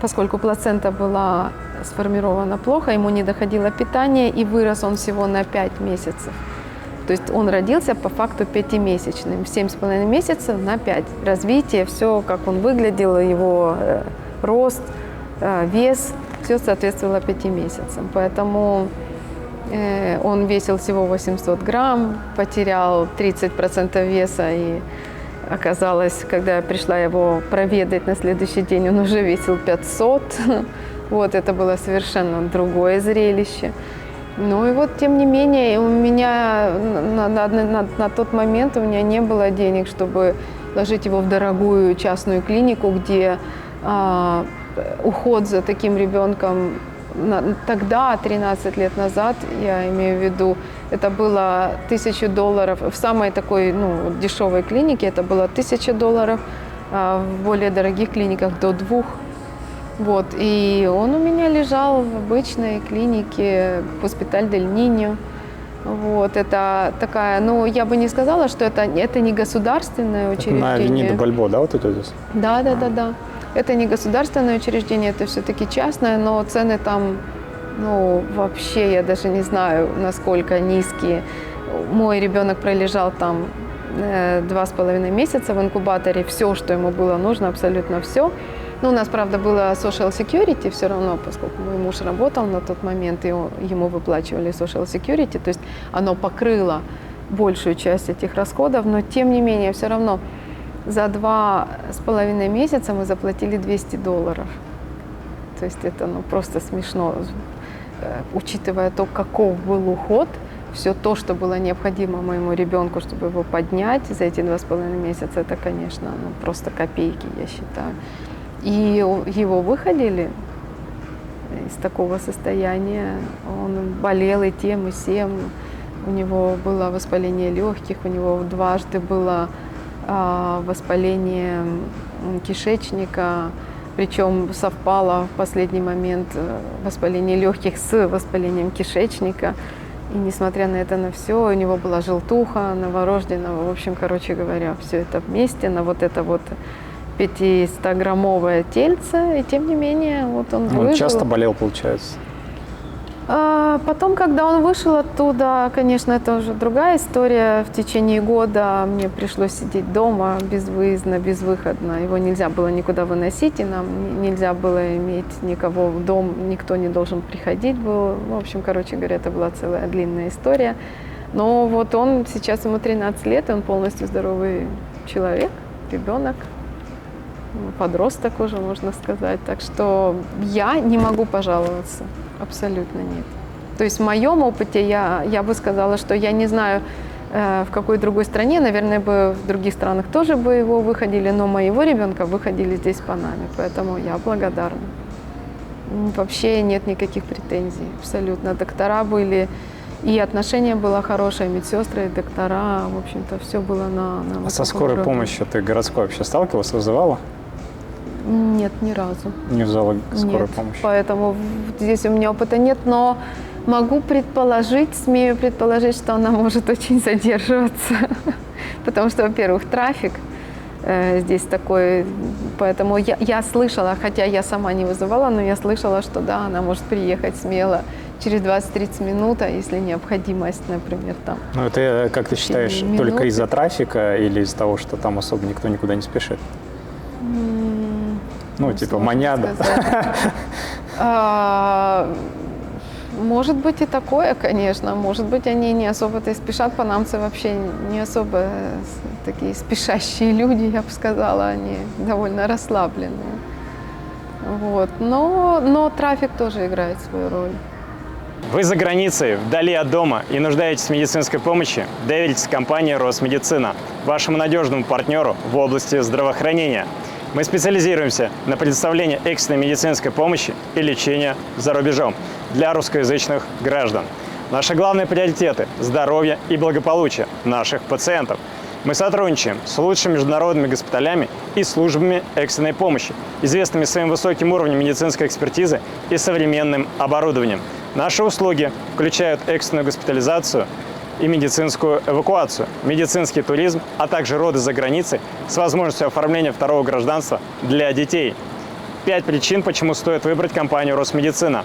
поскольку плацента была сформирована плохо, ему не доходило питание, и вырос он всего на 5 месяцев. То есть он родился по факту 5-месячным, 7,5 месяцев на 5. Развитие, все, как он выглядел, его рост, вес, все соответствовало 5 месяцам. Поэтому он весил всего 800 грамм, потерял 30% веса, и оказалось, когда я пришла его проведать на следующий день, он уже весил 500. Вот это было совершенно другое зрелище. Ну и вот, тем не менее, у меня на тот момент у меня не было денег, чтобы ложить его в дорогую частную клинику, где уход за таким ребенком тогда, 13 лет назад, я имею в виду, это было $1000. В самой такой дешевой клинике это было $1000, а в более дорогих клиниках до 2. Вот, и он у меня лежал в обычной клинике, госпиталь Дель Ниньо. Вот, это такая, я бы не сказала, что это не государственное учреждение. На Авенида Бальбо, да, вот это здесь? Да. Это не государственное учреждение, это все-таки частное, но цены там, вообще я даже не знаю, насколько низкие. Мой ребенок пролежал там 2,5 месяца в инкубаторе, все, что ему было нужно, абсолютно все. У нас, правда, было social security все равно, поскольку мой муж работал на тот момент, и ему выплачивали social security, то есть оно покрыло большую часть этих расходов, но тем не менее, все равно за 2,5 месяца мы заплатили $200. То есть это просто смешно, учитывая то, каков был уход, все то, что было необходимо моему ребенку, чтобы его поднять за эти 2,5 месяца, это, конечно, просто копейки, я считаю. И его выходили из такого состояния. Он болел и тем, и сем. У него было воспаление легких, у него дважды было воспаление кишечника, причем совпало в последний момент воспаление легких с воспалением кишечника. И несмотря на это, на все, у него была желтуха новорожденного. В общем, короче говоря, все это вместе на вот это 500-граммовое тельце, и тем не менее, вот он выжил. Он часто болел, получается? Потом, когда он вышел оттуда, конечно, это уже другая история. В течение года мне пришлось сидеть дома безвыездно, безвыходно. Его нельзя было никуда выносить, и нам нельзя было иметь никого в дом, никто не должен приходить был. В общем, короче говоря, это была целая длинная история. Но вот он, сейчас ему 13 лет, и он полностью здоровый человек, ребенок. Подросток уже, можно сказать. Так что я не могу пожаловаться. Абсолютно нет. То есть в моем опыте я бы сказала, что я не знаю, в какой другой стране, наверное, бы в других странах тоже бы его выходили, но моего ребенка выходили здесь в Панаме, поэтому я благодарна. Вообще нет никаких претензий, абсолютно. Доктора были, и отношение было хорошее, медсестры, и доктора, в общем-то, все было на А со скорой помощью ты городской вообще сталкивалась, вызывала? Нет, ни разу. Не вызывала скорую Нет, помощь? Поэтому здесь у меня опыта нет, но могу предположить, смею предположить, что она может очень задерживаться. Потому что, во-первых, трафик здесь такой, поэтому я слышала, хотя я сама не вызывала, но я слышала, что да, она может приехать смело через 20-30 минут, а если необходимость, например, там. Ну это, как ты считаешь, минуты. только из-за трафика или из-за того, что там особо никто никуда не спешит? Типа маняда. Может быть и такое, конечно. Может быть, они не особо-то и спешат. Панамцы вообще не особо такие спешащие люди, я бы сказала. Они довольно расслабленные. Вот. Но трафик тоже играет свою роль. Вы за границей, вдали от дома и нуждаетесь в медицинской помощи? Доверитесь компании «Росмедицина», вашему надежному партнеру в области здравоохранения. Мы специализируемся на предоставлении экстренной медицинской помощи и лечения за рубежом для русскоязычных граждан. Наши главные приоритеты – здоровье и благополучие наших пациентов. Мы сотрудничаем с лучшими международными госпиталями и службами экстренной помощи, известными своим высоким уровнем медицинской экспертизы и современным оборудованием. Наши услуги включают экстренную госпитализацию и медицинскую эвакуацию, медицинский туризм, а также роды за границей с возможностью оформления второго гражданства для детей. 5 причин, почему стоит выбрать компанию «Росмедицина».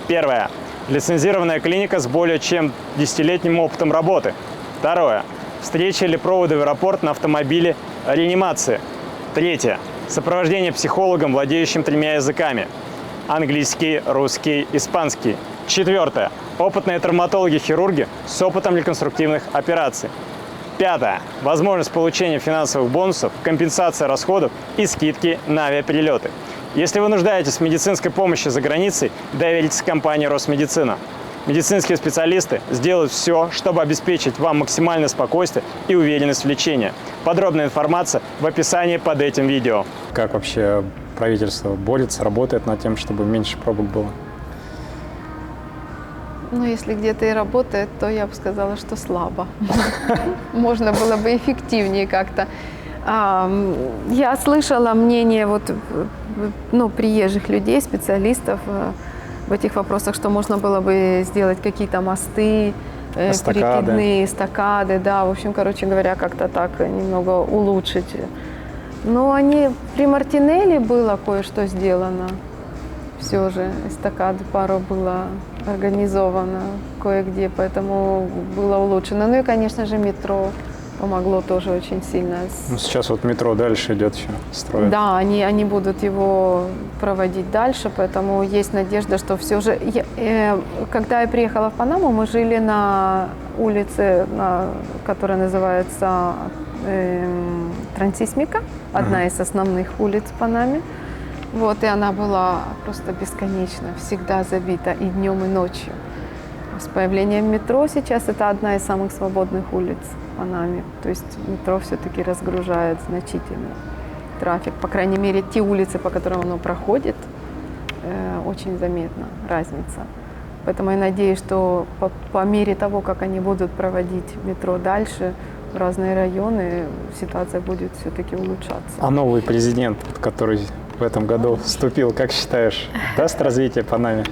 Первое. Лицензированная клиника с более чем 10-летним опытом работы. Второе. Встречи или проводы в аэропорт на автомобиле реанимации. Третье. Сопровождение психологом, владеющим 3 языками. Английский, русский, испанский. Четвертое. Опытные травматологи-хирурги с опытом реконструктивных операций. Пятое. Возможность получения финансовых бонусов, компенсация расходов и скидки на авиаперелеты. Если вы нуждаетесь в медицинской помощи за границей, доверитесь компании «Росмедицина». Медицинские специалисты сделают все, чтобы обеспечить вам максимальное спокойствие и уверенность в лечении. Подробная информация в описании под этим видео. Как вообще правительство борется, работает над тем, чтобы меньше пробок было? Ну, если где-то и работает, то я бы сказала, что слабо. Можно было бы эффективнее как-то. Я слышала мнение приезжих людей, специалистов в этих вопросах, что можно было бы сделать какие-то мосты, перекидные эстакады, да, в общем, короче говоря, как-то так немного улучшить. Но при Мартинелли было кое-что сделано. Все же эстакады пару было организовано кое-где, поэтому было улучшено. Ну и, конечно же, метро помогло тоже очень сильно. Ну, сейчас вот метро дальше идет еще, строят. Да, они будут его проводить дальше, поэтому есть надежда, что все же... Когда я приехала в Панаму, мы жили на улице, которая называется Трансисмика, одна из основных улиц в Панаме. Вот, и она была просто бесконечно, всегда забита и днем, и ночью. С появлением метро сейчас это одна из самых свободных улиц в Панаме. То есть метро все-таки разгружает значительно трафик. По крайней мере, те улицы, по которым оно проходит, очень заметна разница. Поэтому я надеюсь, что по мере того, как они будут проводить метро дальше, в разные районы, ситуация будет все-таки улучшаться. А новый президент, который в этом году вступил, как считаешь, даст развитие Панаме?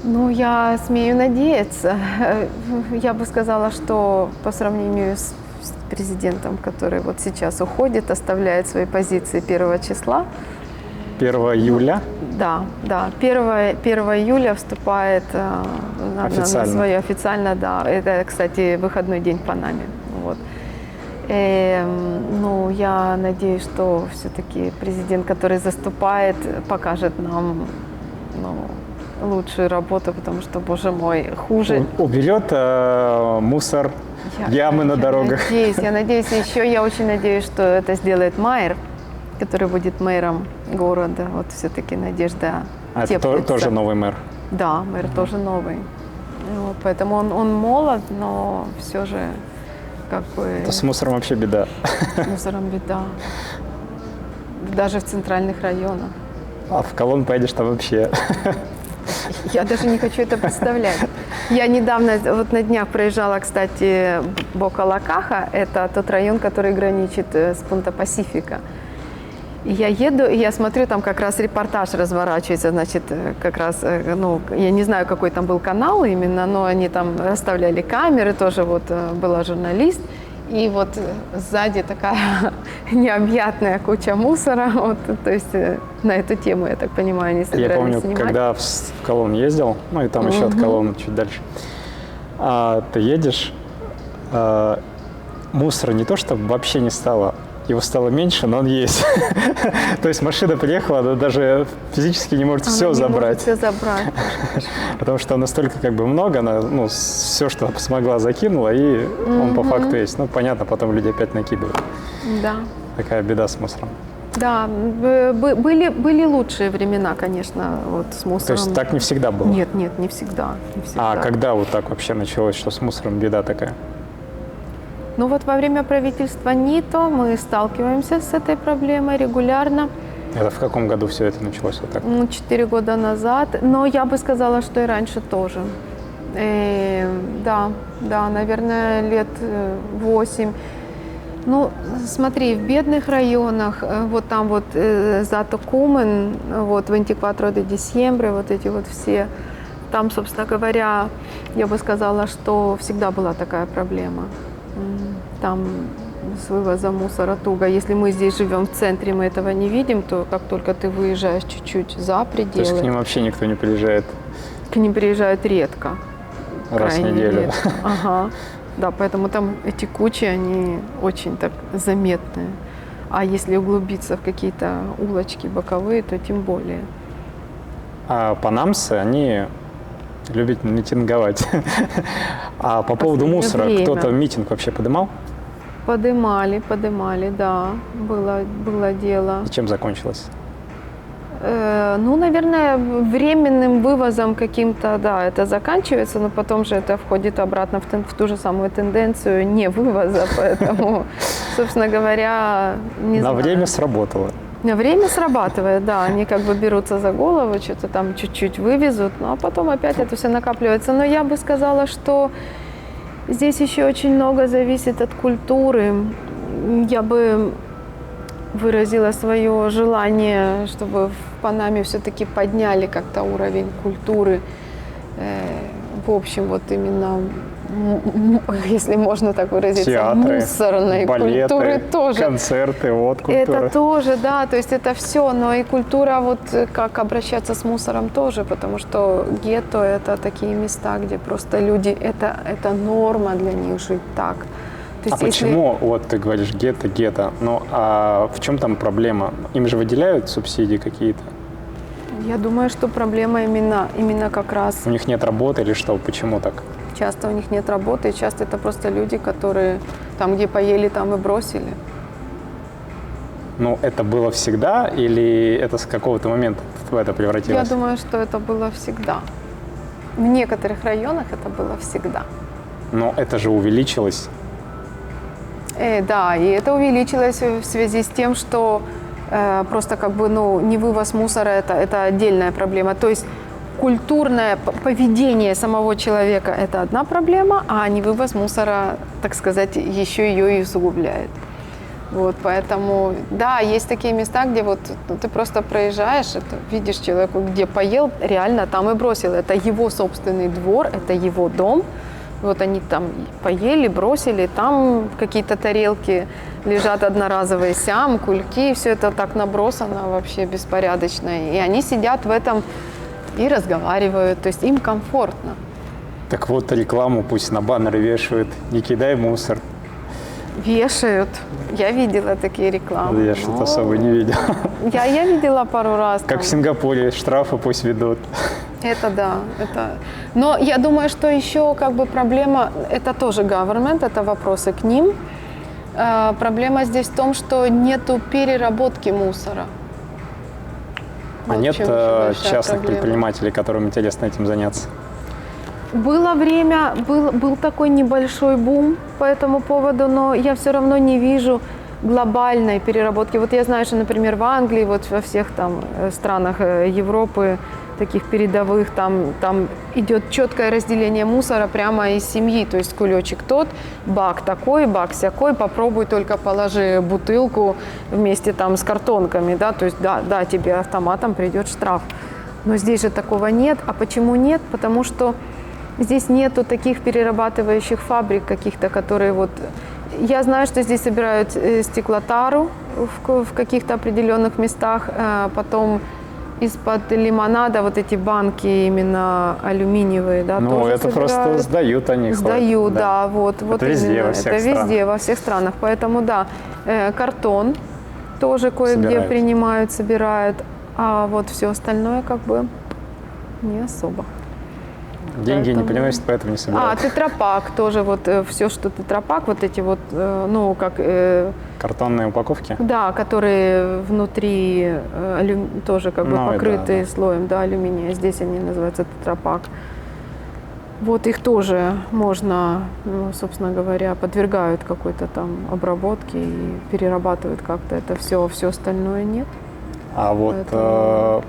Ну, я смею надеяться. Я бы сказала, что по сравнению с президентом, который вот сейчас уходит, оставляет свои позиции 1 числа. 1 июля? Да. 1 июля вступает на свое официально, да. Это, кстати, выходной день в Панаме. Вот. Ну, я надеюсь, что все-таки президент, который заступает, покажет нам лучшую работу, потому что, боже мой, хуже. Уберет мусор, ямы на дорогах. Я надеюсь, еще я очень надеюсь, что это сделает Майер, который будет мэром города. Вот все-таки надежда теплится. Это тоже новый мэр? Да, мэр тоже новый. Вот, поэтому он молод, но все же как бы... Это с мусором вообще беда. С мусором беда. Даже в центральных районах. А в Колон поедешь, там вообще... Я даже не хочу это представлять. Я недавно, вот на днях проезжала, кстати, Бока-Лакаха. Это тот район, который граничит с Пунта-Пасифика. И я еду, и я смотрю, там как раз репортаж разворачивается, значит, как раз, я не знаю, какой там был канал именно, но они там расставляли камеры, тоже вот была журналист. И вот сзади такая необъятная куча мусора, вот, то есть на эту тему, я так понимаю, они собирались Я помню, снимать. когда в Колон ездил, ну и там еще от Колона чуть дальше, ты едешь, мусора не то, что вообще не стало, его стало меньше, но он есть. То есть машина приехала, она даже физически не может все забрать. Все забрать. Потому что настолько как бы много, она все, что смогла, закинула, и он по факту есть. Ну, понятно, потом люди опять накидывают. Да. Такая беда с мусором. Да, были лучшие времена, конечно, вот с То мусором. есть так не всегда было? Нет, не всегда, не всегда. А когда вот так вообще началось, что с мусором беда такая? Ну вот во время правительства НИТО мы сталкиваемся с этой проблемой регулярно. Это в каком году все это началось вот так? 4 года назад, но я бы сказала, что и раньше тоже. Да, наверное, лет 8. Ну, смотри, в бедных районах, вот там вот Зато Кумен, вот 24 de Diciembre, вот эти вот все, там, собственно говоря, я бы сказала, что всегда была такая проблема. Там с вывозом мусора туго. Если мы здесь живем в центре, мы этого не видим, то как только ты выезжаешь чуть-чуть за пределы... То есть к ним вообще никто не приезжает? К ним приезжают редко. Раз в крайне неделю? редко. Ага. Да, поэтому там эти кучи, они очень так заметные. А если углубиться в какие-то улочки боковые, то тем более. А панамцы, они любят митинговать. А по поводу Последнее мусора, время. кто-то митинг вообще подымал? Подымали, да, было дело. И чем закончилось? Ну, наверное, временным вывозом каким-то, да, это заканчивается, но потом же это входит обратно в ту же самую тенденцию не вывоза, поэтому, собственно говоря, не знаю. На время сработало. Время срабатывает, да, они как бы берутся за голову, что-то там чуть-чуть вывезут, ну а потом опять это все накапливается. Но я бы сказала, что здесь еще очень много зависит от культуры. Я бы выразила свое желание, чтобы в Панаме все-таки подняли как-то уровень культуры. В общем, вот именно, если можно так выразиться, Театры, мусорной балеты, культуры тоже. концерты, вот культура. Это тоже, да, то есть это все, но и культура, вот как обращаться с мусором тоже, потому что гетто – это такие места, где просто люди, это норма для них жить так. То А есть если- почему, вот ты говоришь гетто, ну а в чем там проблема? Им же выделяют субсидии какие-то? Я думаю, что проблема именно как раз У них нет работы или что? Почему так? часто у них нет работы, и часто это просто люди, которые там, где поели, там и бросили. Ну, это было всегда или это с какого-то момента в это Я превратилось? думаю, что это было всегда. В некоторых районах это было всегда. Но это же увеличилось. Да, и это увеличилось в связи с тем, что просто как бы, ну, не вывоз мусора это отдельная проблема. То есть культурное поведение самого человека – это одна проблема, а не вывоз мусора, так сказать, еще ее и усугубляет. Вот, поэтому, да, есть такие места, где вот ну, ты просто проезжаешь, это, видишь человека, где поел, реально там и бросил. Это его собственный двор, это его дом. Вот они там поели, бросили, там какие-то тарелки лежат одноразовые, сям, кульки, все это так набросано вообще беспорядочно. И они сидят в этом и разговаривают, то есть им комфортно. Так вот, рекламу пусть на баннеры вешают, не кидай мусор. Вешают. Я видела такие рекламы. Я что-то особо не видел. Я видела пару раз. Как в Сингапуре, штрафы пусть ведут. Это да, это. Но я думаю, что еще как бы проблема, это тоже government, это вопросы к ним. Проблема здесь в том, что нету переработки мусора. А В нет общем, очень большая частных проблема. предпринимателей, которым интересно этим заняться? Было время, был такой небольшой бум по этому поводу, но я все равно не вижу глобальной переработки. Вот я знаю, что, например, в Англии, вот во всех там странах Европы, таких передовых, там идет четкое разделение мусора прямо из семьи. То есть кулечек тот, бак такой, бак сякой, попробуй только положи бутылку вместе там с картонками, да, то есть да, тебе автоматом придет штраф. Но здесь же такого нет. А почему нет? Потому что здесь нету таких перерабатывающих фабрик каких-то, которые вот... Я знаю, что здесь собирают стеклотару в каких-то определенных местах, потом из-под лимонада вот эти банки именно алюминиевые, да, Ну, тоже это собирают. просто сдают они. Сдают, да, вот везде, именно. во всех это странах. везде, во всех странах. Поэтому, да, картон тоже кое-где Собирают. принимают, собирают, а вот все остальное как бы не особо. Деньги не Поэтому- приносят, поэтому не собирают. тетрапак тоже, вот все, что тетрапак, вот эти вот, ну, как, Картонные упаковки. да, которые внутри тоже как бы Ну, и покрыты да. слоем, да, алюминия. Здесь они называются тетрапак. Вот их тоже можно, ну, собственно говоря, подвергают какой-то там обработке и перерабатывают как-то это все остальное нет. А вот Поэтому-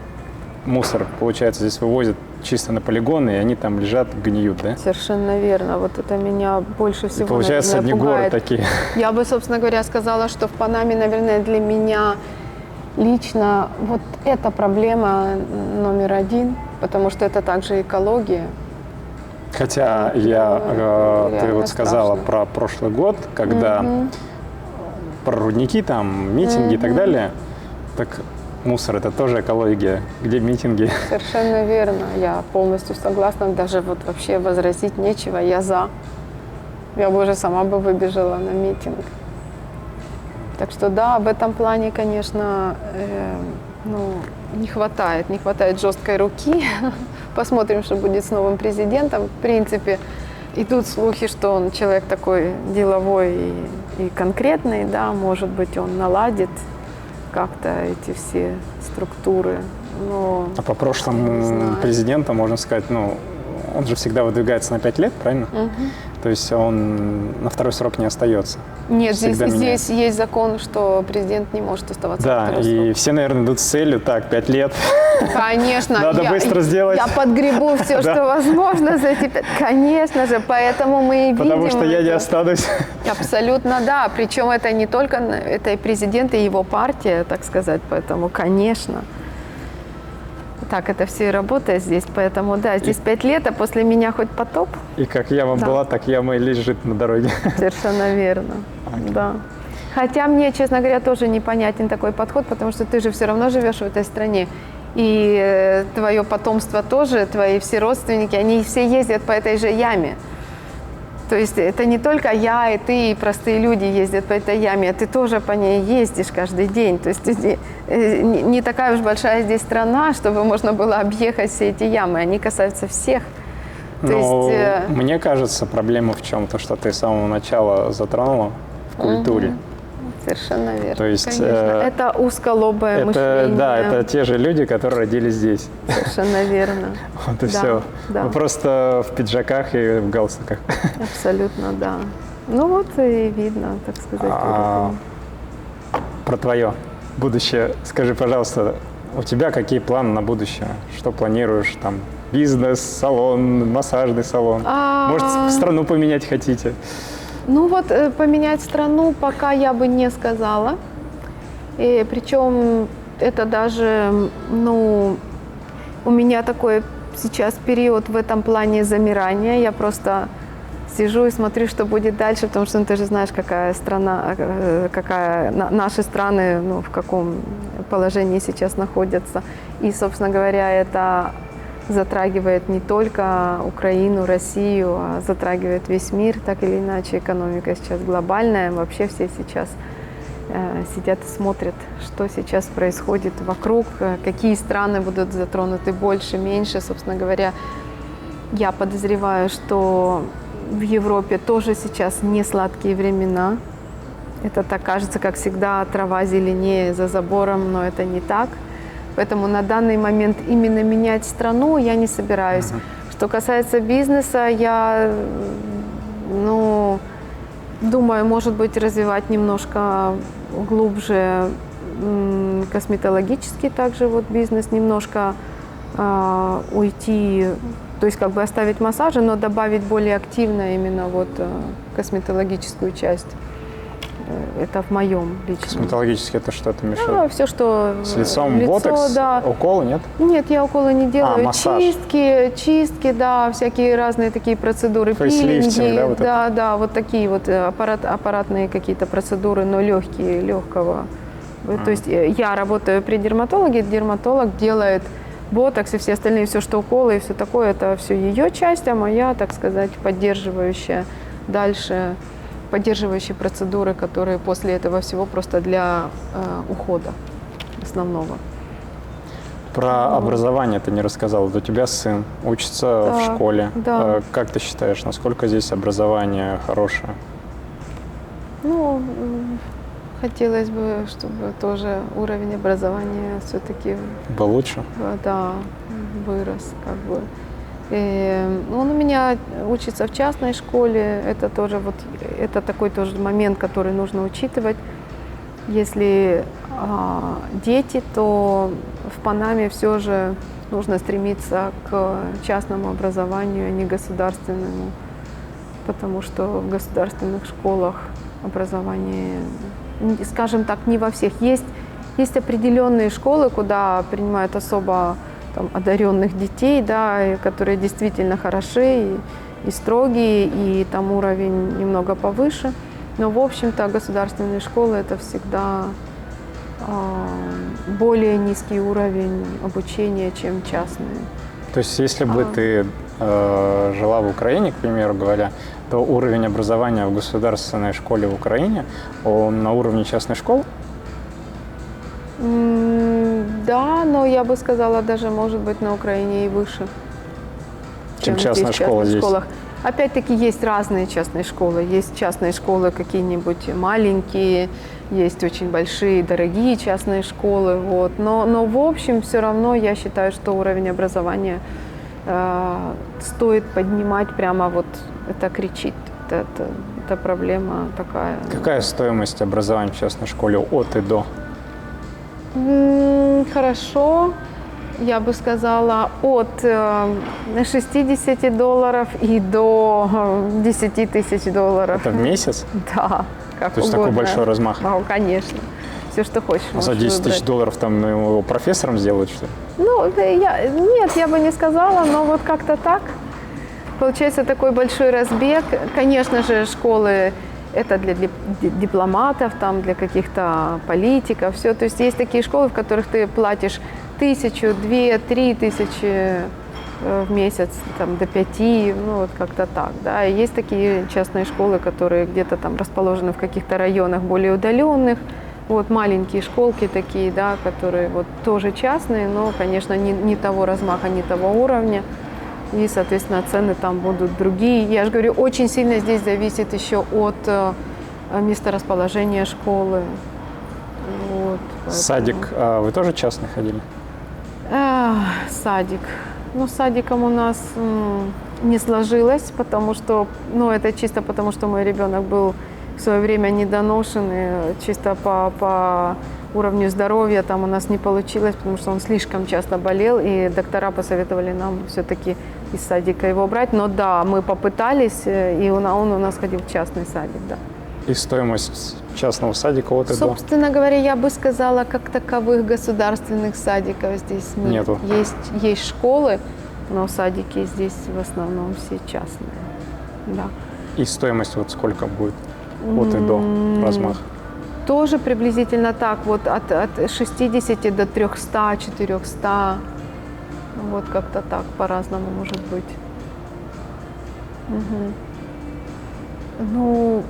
мусор, получается, здесь вывозят чисто на полигоны, и они там лежат, гниют, да? Совершенно верно. Вот это меня больше И всего, получается, одни наверное, горы пугает. такие. Я бы, собственно говоря, сказала, что в Панаме, наверное, для меня лично вот эта проблема номер один, потому что это также экология. Хотя ты реально вот сказала страшно. про прошлый год, когда про рудники, там, митинги и так далее, так мусор – это тоже экология. Где митинги? Совершенно верно. Я полностью согласна. Даже вот вообще возразить нечего. Я за. Я бы уже сама бы выбежала на митинг. Так что да, в этом плане, конечно, ну, не хватает жесткой руки. Посмотрим, что будет с новым президентом. В принципе, идут слухи, что он человек такой деловой и конкретный, да, может быть, он наладит как-то эти все структуры. Но А по не прошлым знаю. президентам, можно сказать, ну, он же всегда выдвигается на 5 лет, правильно? То есть он на второй срок не остается. Нет, Всегда здесь меняется. есть закон, что президент не может оставаться на Да, второй и срок. все, наверное, идут с целью, так, 5 лет. Конечно. Надо быстро сделать. Я подгребу все, Да. что возможно за эти 5. Конечно же, поэтому мы и видим. Потому что я не это. останусь. Абсолютно, да. Причем это не только, это и президент, и его партия, так сказать. Поэтому, конечно. Так это все и работает здесь. Поэтому, да, здесь 5 лет, а после меня хоть потоп. И как яма Да. была, так яма и лежит на дороге. Совершенно верно. Да. Хотя мне, честно говоря, тоже непонятен такой подход, потому что ты же все равно живешь в этой стране. И твое потомство тоже, твои все родственники, они все ездят по этой же яме. То есть это не только я и ты, и простые люди ездят по этой яме, а ты тоже по ней ездишь каждый день. То есть не такая уж большая здесь страна, чтобы можно было объехать все эти ямы. Они касаются всех. То Но есть, мне кажется, проблема в чем? То, что ты с самого начала затронула в культуре. совершенно верно. То есть, Конечно. Это узколобое Это, мышление. да, это те же люди, которые родились здесь. Совершенно верно. Вот и Да, все. да. Мы просто в пиджаках и в галстуках. Абсолютно, да. Ну вот и видно, так сказать. А, вот Про твое будущее скажи, пожалуйста, у тебя какие планы на будущее? Что планируешь? Там бизнес, салон, массажный салон? Может, страну поменять хотите? Ну вот поменять страну пока я бы не сказала. И причем это даже, ну, у меня такой сейчас период в этом плане замирания. Я просто сижу и смотрю, что будет дальше, потому что, ну, ты же знаешь, какая страна, наши страны, ну, в каком положении сейчас находятся. И, собственно говоря, это затрагивает не только Украину, Россию, а затрагивает весь мир, так или иначе. Экономика сейчас глобальная, вообще все сейчас сидят и смотрят, что сейчас происходит вокруг, какие страны будут затронуты больше, меньше. Собственно говоря, я подозреваю, что в Европе тоже сейчас не сладкие времена. Это так кажется, как всегда, трава зеленее за забором, но это не так. Поэтому на данный момент именно менять страну я не собираюсь. Что касается бизнеса, я, ну, думаю, может быть, развивать немножко глубже косметологический также вот бизнес, немножко уйти, то есть как бы оставить массажи, но добавить более активно именно вот косметологическую часть. Это в моем личном. Косметологически это что-то мешает? Все, что С лицом лицо, ботокс, да. уколы, нет? Нет, я уколы не делаю. массаж. Чистки, да, всякие разные такие процедуры, Фейслифтинг, пилинги, да, вот это? да, вот такие вот аппаратные какие-то процедуры, но легкие, легкого. То есть я работаю при дерматологе, дерматолог делает ботокс и все остальные, все, что уколы и все такое, это все ее часть, а моя, так сказать, поддерживающая дальше, поддерживающие процедуры, которые после этого всего просто для ухода основного. Про образование ты не рассказал. Вот у тебя сын учится в Да, школе. да. Как ты считаешь, насколько здесь образование хорошее? Ну, хотелось бы, чтобы тоже уровень образования все-таки, Был лучше? да, вырос, как бы. Он у меня учится в частной школе, это тоже вот, это такой тоже момент, который нужно учитывать. Если дети, то в Панаме все же нужно стремиться к частному образованию, а не государственному, потому что в государственных школах образование, скажем так, не во всех. Есть определенные школы, куда принимают особо там, одаренных детей, да, и которые действительно хороши и строгие, и там уровень немного повыше. Но, в общем-то, государственные школы – это всегда более низкий уровень обучения, чем частные. То есть, если бы ты жила в Украине, к примеру говоря, то уровень образования в государственной школе в Украине, он на уровне частной школы? Да, но я бы сказала, даже, может быть, на Украине и выше, Чем частная здесь в школа частных здесь. школах. Опять-таки есть разные частные школы. Есть частные школы какие-нибудь маленькие, есть очень большие, дорогие частные школы. Вот. Но в общем, все равно я считаю, что уровень образования стоит поднимать прямо вот, это кричит. Это проблема такая. Какая стоимость образования в частной школе от и до? Хорошо. Я бы сказала, от $60 и до $10 тысяч. Это в месяц? Да, как То есть угодно. такой большой размах? Да, конечно. Все, что хочешь, А за можешь 10 тысяч выбрать. долларов там его профессором сделают, что ли? Ну, нет, я бы не сказала, но вот как-то так. Получается такой большой разбег. Конечно же, школы это для дипломатов, там, для каких-то политиков, все. То есть есть такие школы, в которых ты платишь 1000, 2, 3 тысячи в месяц, там, до 5, ну вот как-то так, да. И есть такие частные школы, которые где-то там расположены в каких-то районах более удаленных, вот маленькие школки такие, да, которые вот тоже частные, но, конечно, не того размаха, не того уровня. И, соответственно, цены там будут другие. Я же говорю, очень сильно здесь зависит еще от месторасположения школы. Вот, поэтому. Садик, вы тоже частный ходили? Садик. Ну, с садиком у нас не сложилось, потому что, ну, это чисто потому, что мой ребенок был в свое время недоношенный, чисто по уровню здоровья там у нас не получилось, потому что он слишком часто болел, и доктора посоветовали нам все-таки из садика его брать. Но да, мы попытались, и он у нас ходил в частный садик, да. И стоимость частного садика от и до? Собственно говоря, я бы сказала, как таковых государственных садиков здесь нет. Нету. Есть школы, но садики здесь в основном все частные. Да. И стоимость вот сколько будет от и до размах? Тоже приблизительно так, вот от 60 до 300-400. Вот как-то так, по-разному может быть. Ну,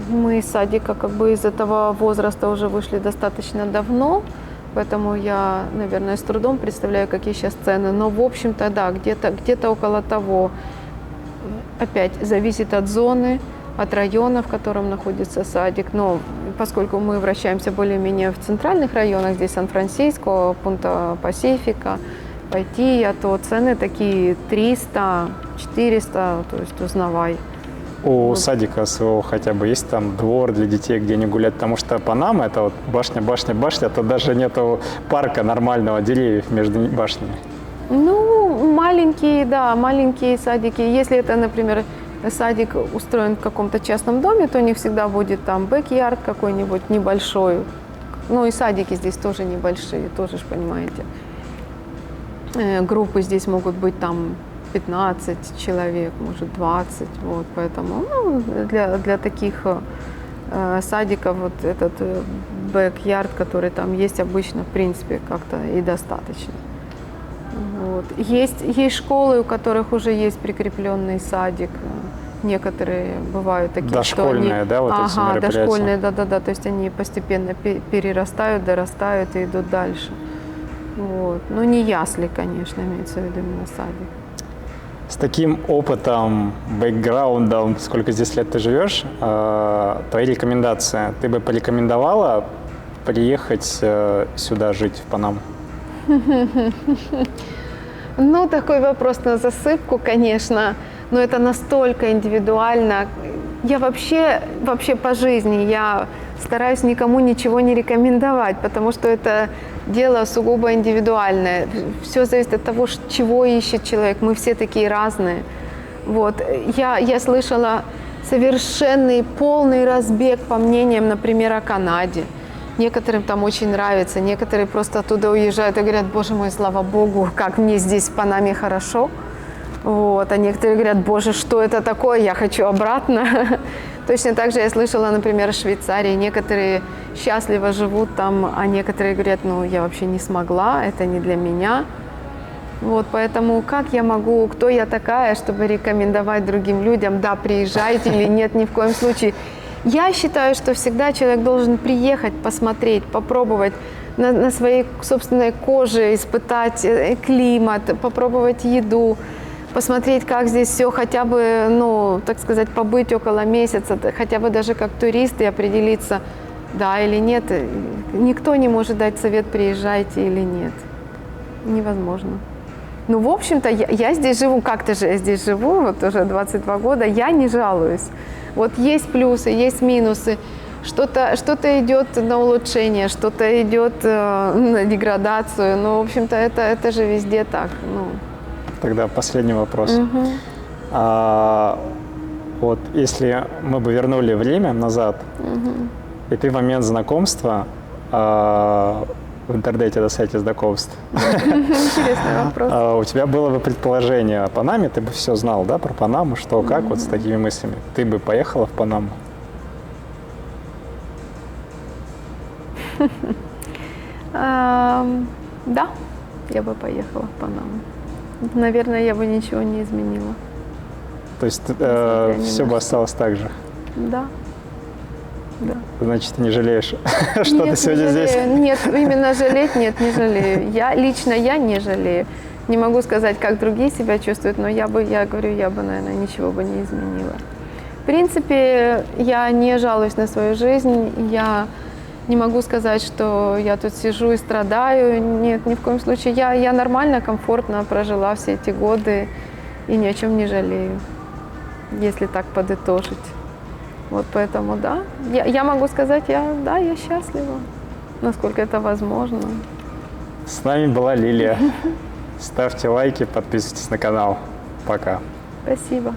мы из садика как бы из этого возраста уже вышли достаточно давно, поэтому я, наверное, с трудом представляю, какие сейчас цены. Но, в общем-то, да, где-то около того. Опять зависит от зоны, от района, в котором находится садик. Но поскольку мы вращаемся более-менее в центральных районах, здесь Сан-Франциско, Пунта-Пасифика, Пайтия, то цены такие 300, 400, то есть узнавай. У садика своего хотя бы есть там двор для детей, где они гулять? Потому что Панама – это вот башня, башня, башня, то даже нету парка нормального, деревьев между башнями. Ну, маленькие садики. Если это, например, садик устроен в каком-то частном доме, то не всегда будет там бэк-ярд какой-нибудь небольшой. Ну и садики здесь тоже небольшие, тоже ж понимаете. Группы здесь могут быть там 15 человек, может 20, вот, поэтому ну, для таких садиков вот этот бэк-ярд, который там есть обычно, в принципе, как-то и достаточно. Вот. Есть школы, у которых уже есть прикрепленный садик. Некоторые бывают такие, дошкольные, что они... да, вот эти мероприятия? Дошкольные, да. То есть они постепенно перерастают, дорастают и идут дальше. Вот. Но не ясли, конечно, имеется в виду именно садик. С таким опытом, бэкграундом, сколько здесь лет ты живешь, твои рекомендации, ты бы порекомендовала приехать сюда жить, в Панаму? Ну, такой вопрос на засыпку, конечно, но это настолько индивидуально. Я вообще по жизни, я стараюсь никому ничего не рекомендовать, потому что это дело сугубо индивидуальное. Все зависит от того, чего ищет человек. Мы все такие разные. Вот. Я слышала совершенный полный разбег по мнениям, например, о Канаде. Некоторым там очень нравится, некоторые просто оттуда уезжают и говорят: боже мой, слава богу, как мне здесь в Панаме хорошо. Вот. А некоторые говорят: боже, что это такое, я хочу обратно. Точно так же я слышала, например, в Швейцарии. Некоторые счастливо живут там, а некоторые говорят: ну, я вообще не смогла, это не для меня. Вот, поэтому как я могу, кто я такая, чтобы рекомендовать другим людям: да, приезжайте, или нет, ни в коем случае. Я считаю, что всегда человек должен приехать, посмотреть, попробовать на своей собственной коже, испытать климат, попробовать еду, посмотреть, как здесь все, хотя бы, ну, так сказать, побыть около месяца, хотя бы даже как турист и определиться, да или нет. Никто не может дать совет, приезжайте или нет. Невозможно. Ну, в общем-то, я здесь живу, как-то же я здесь живу, вот уже 22 года, я не жалуюсь. Вот есть плюсы, есть минусы. Что-то идет на улучшение, что-то идет на деградацию. Ну, в общем-то, это же везде так. Ну. Тогда последний вопрос. Вот если мы бы вернули время назад, и ты в момент знакомства в интернете на сайте знакомств, интересный вопрос. У тебя было бы предположение о Панаме, ты бы все знал, да, про Панаму, что, как, вот с такими мыслями. Ты бы поехала в Панаму? Да, я бы поехала в Панаму. Наверное, я бы ничего не изменила. То есть все бы осталось так же? Да. Да. Значит, ты не жалеешь, что ты сегодня здесь? Нет, именно жалеть нет, не жалею. Лично я не жалею. Не могу сказать, как другие себя чувствуют, но я говорю, я бы, наверное, ничего бы не изменила. В принципе, я не жалуюсь на свою жизнь. Я не могу сказать, что я тут сижу и страдаю. Нет, ни в коем случае. Я нормально, комфортно прожила все эти годы и ни о чем не жалею, если так подытожить. Вот поэтому, да, я могу сказать, я счастлива, насколько это возможно. С нами была Лилия. Ставьте лайки, подписывайтесь на канал. Пока. Спасибо.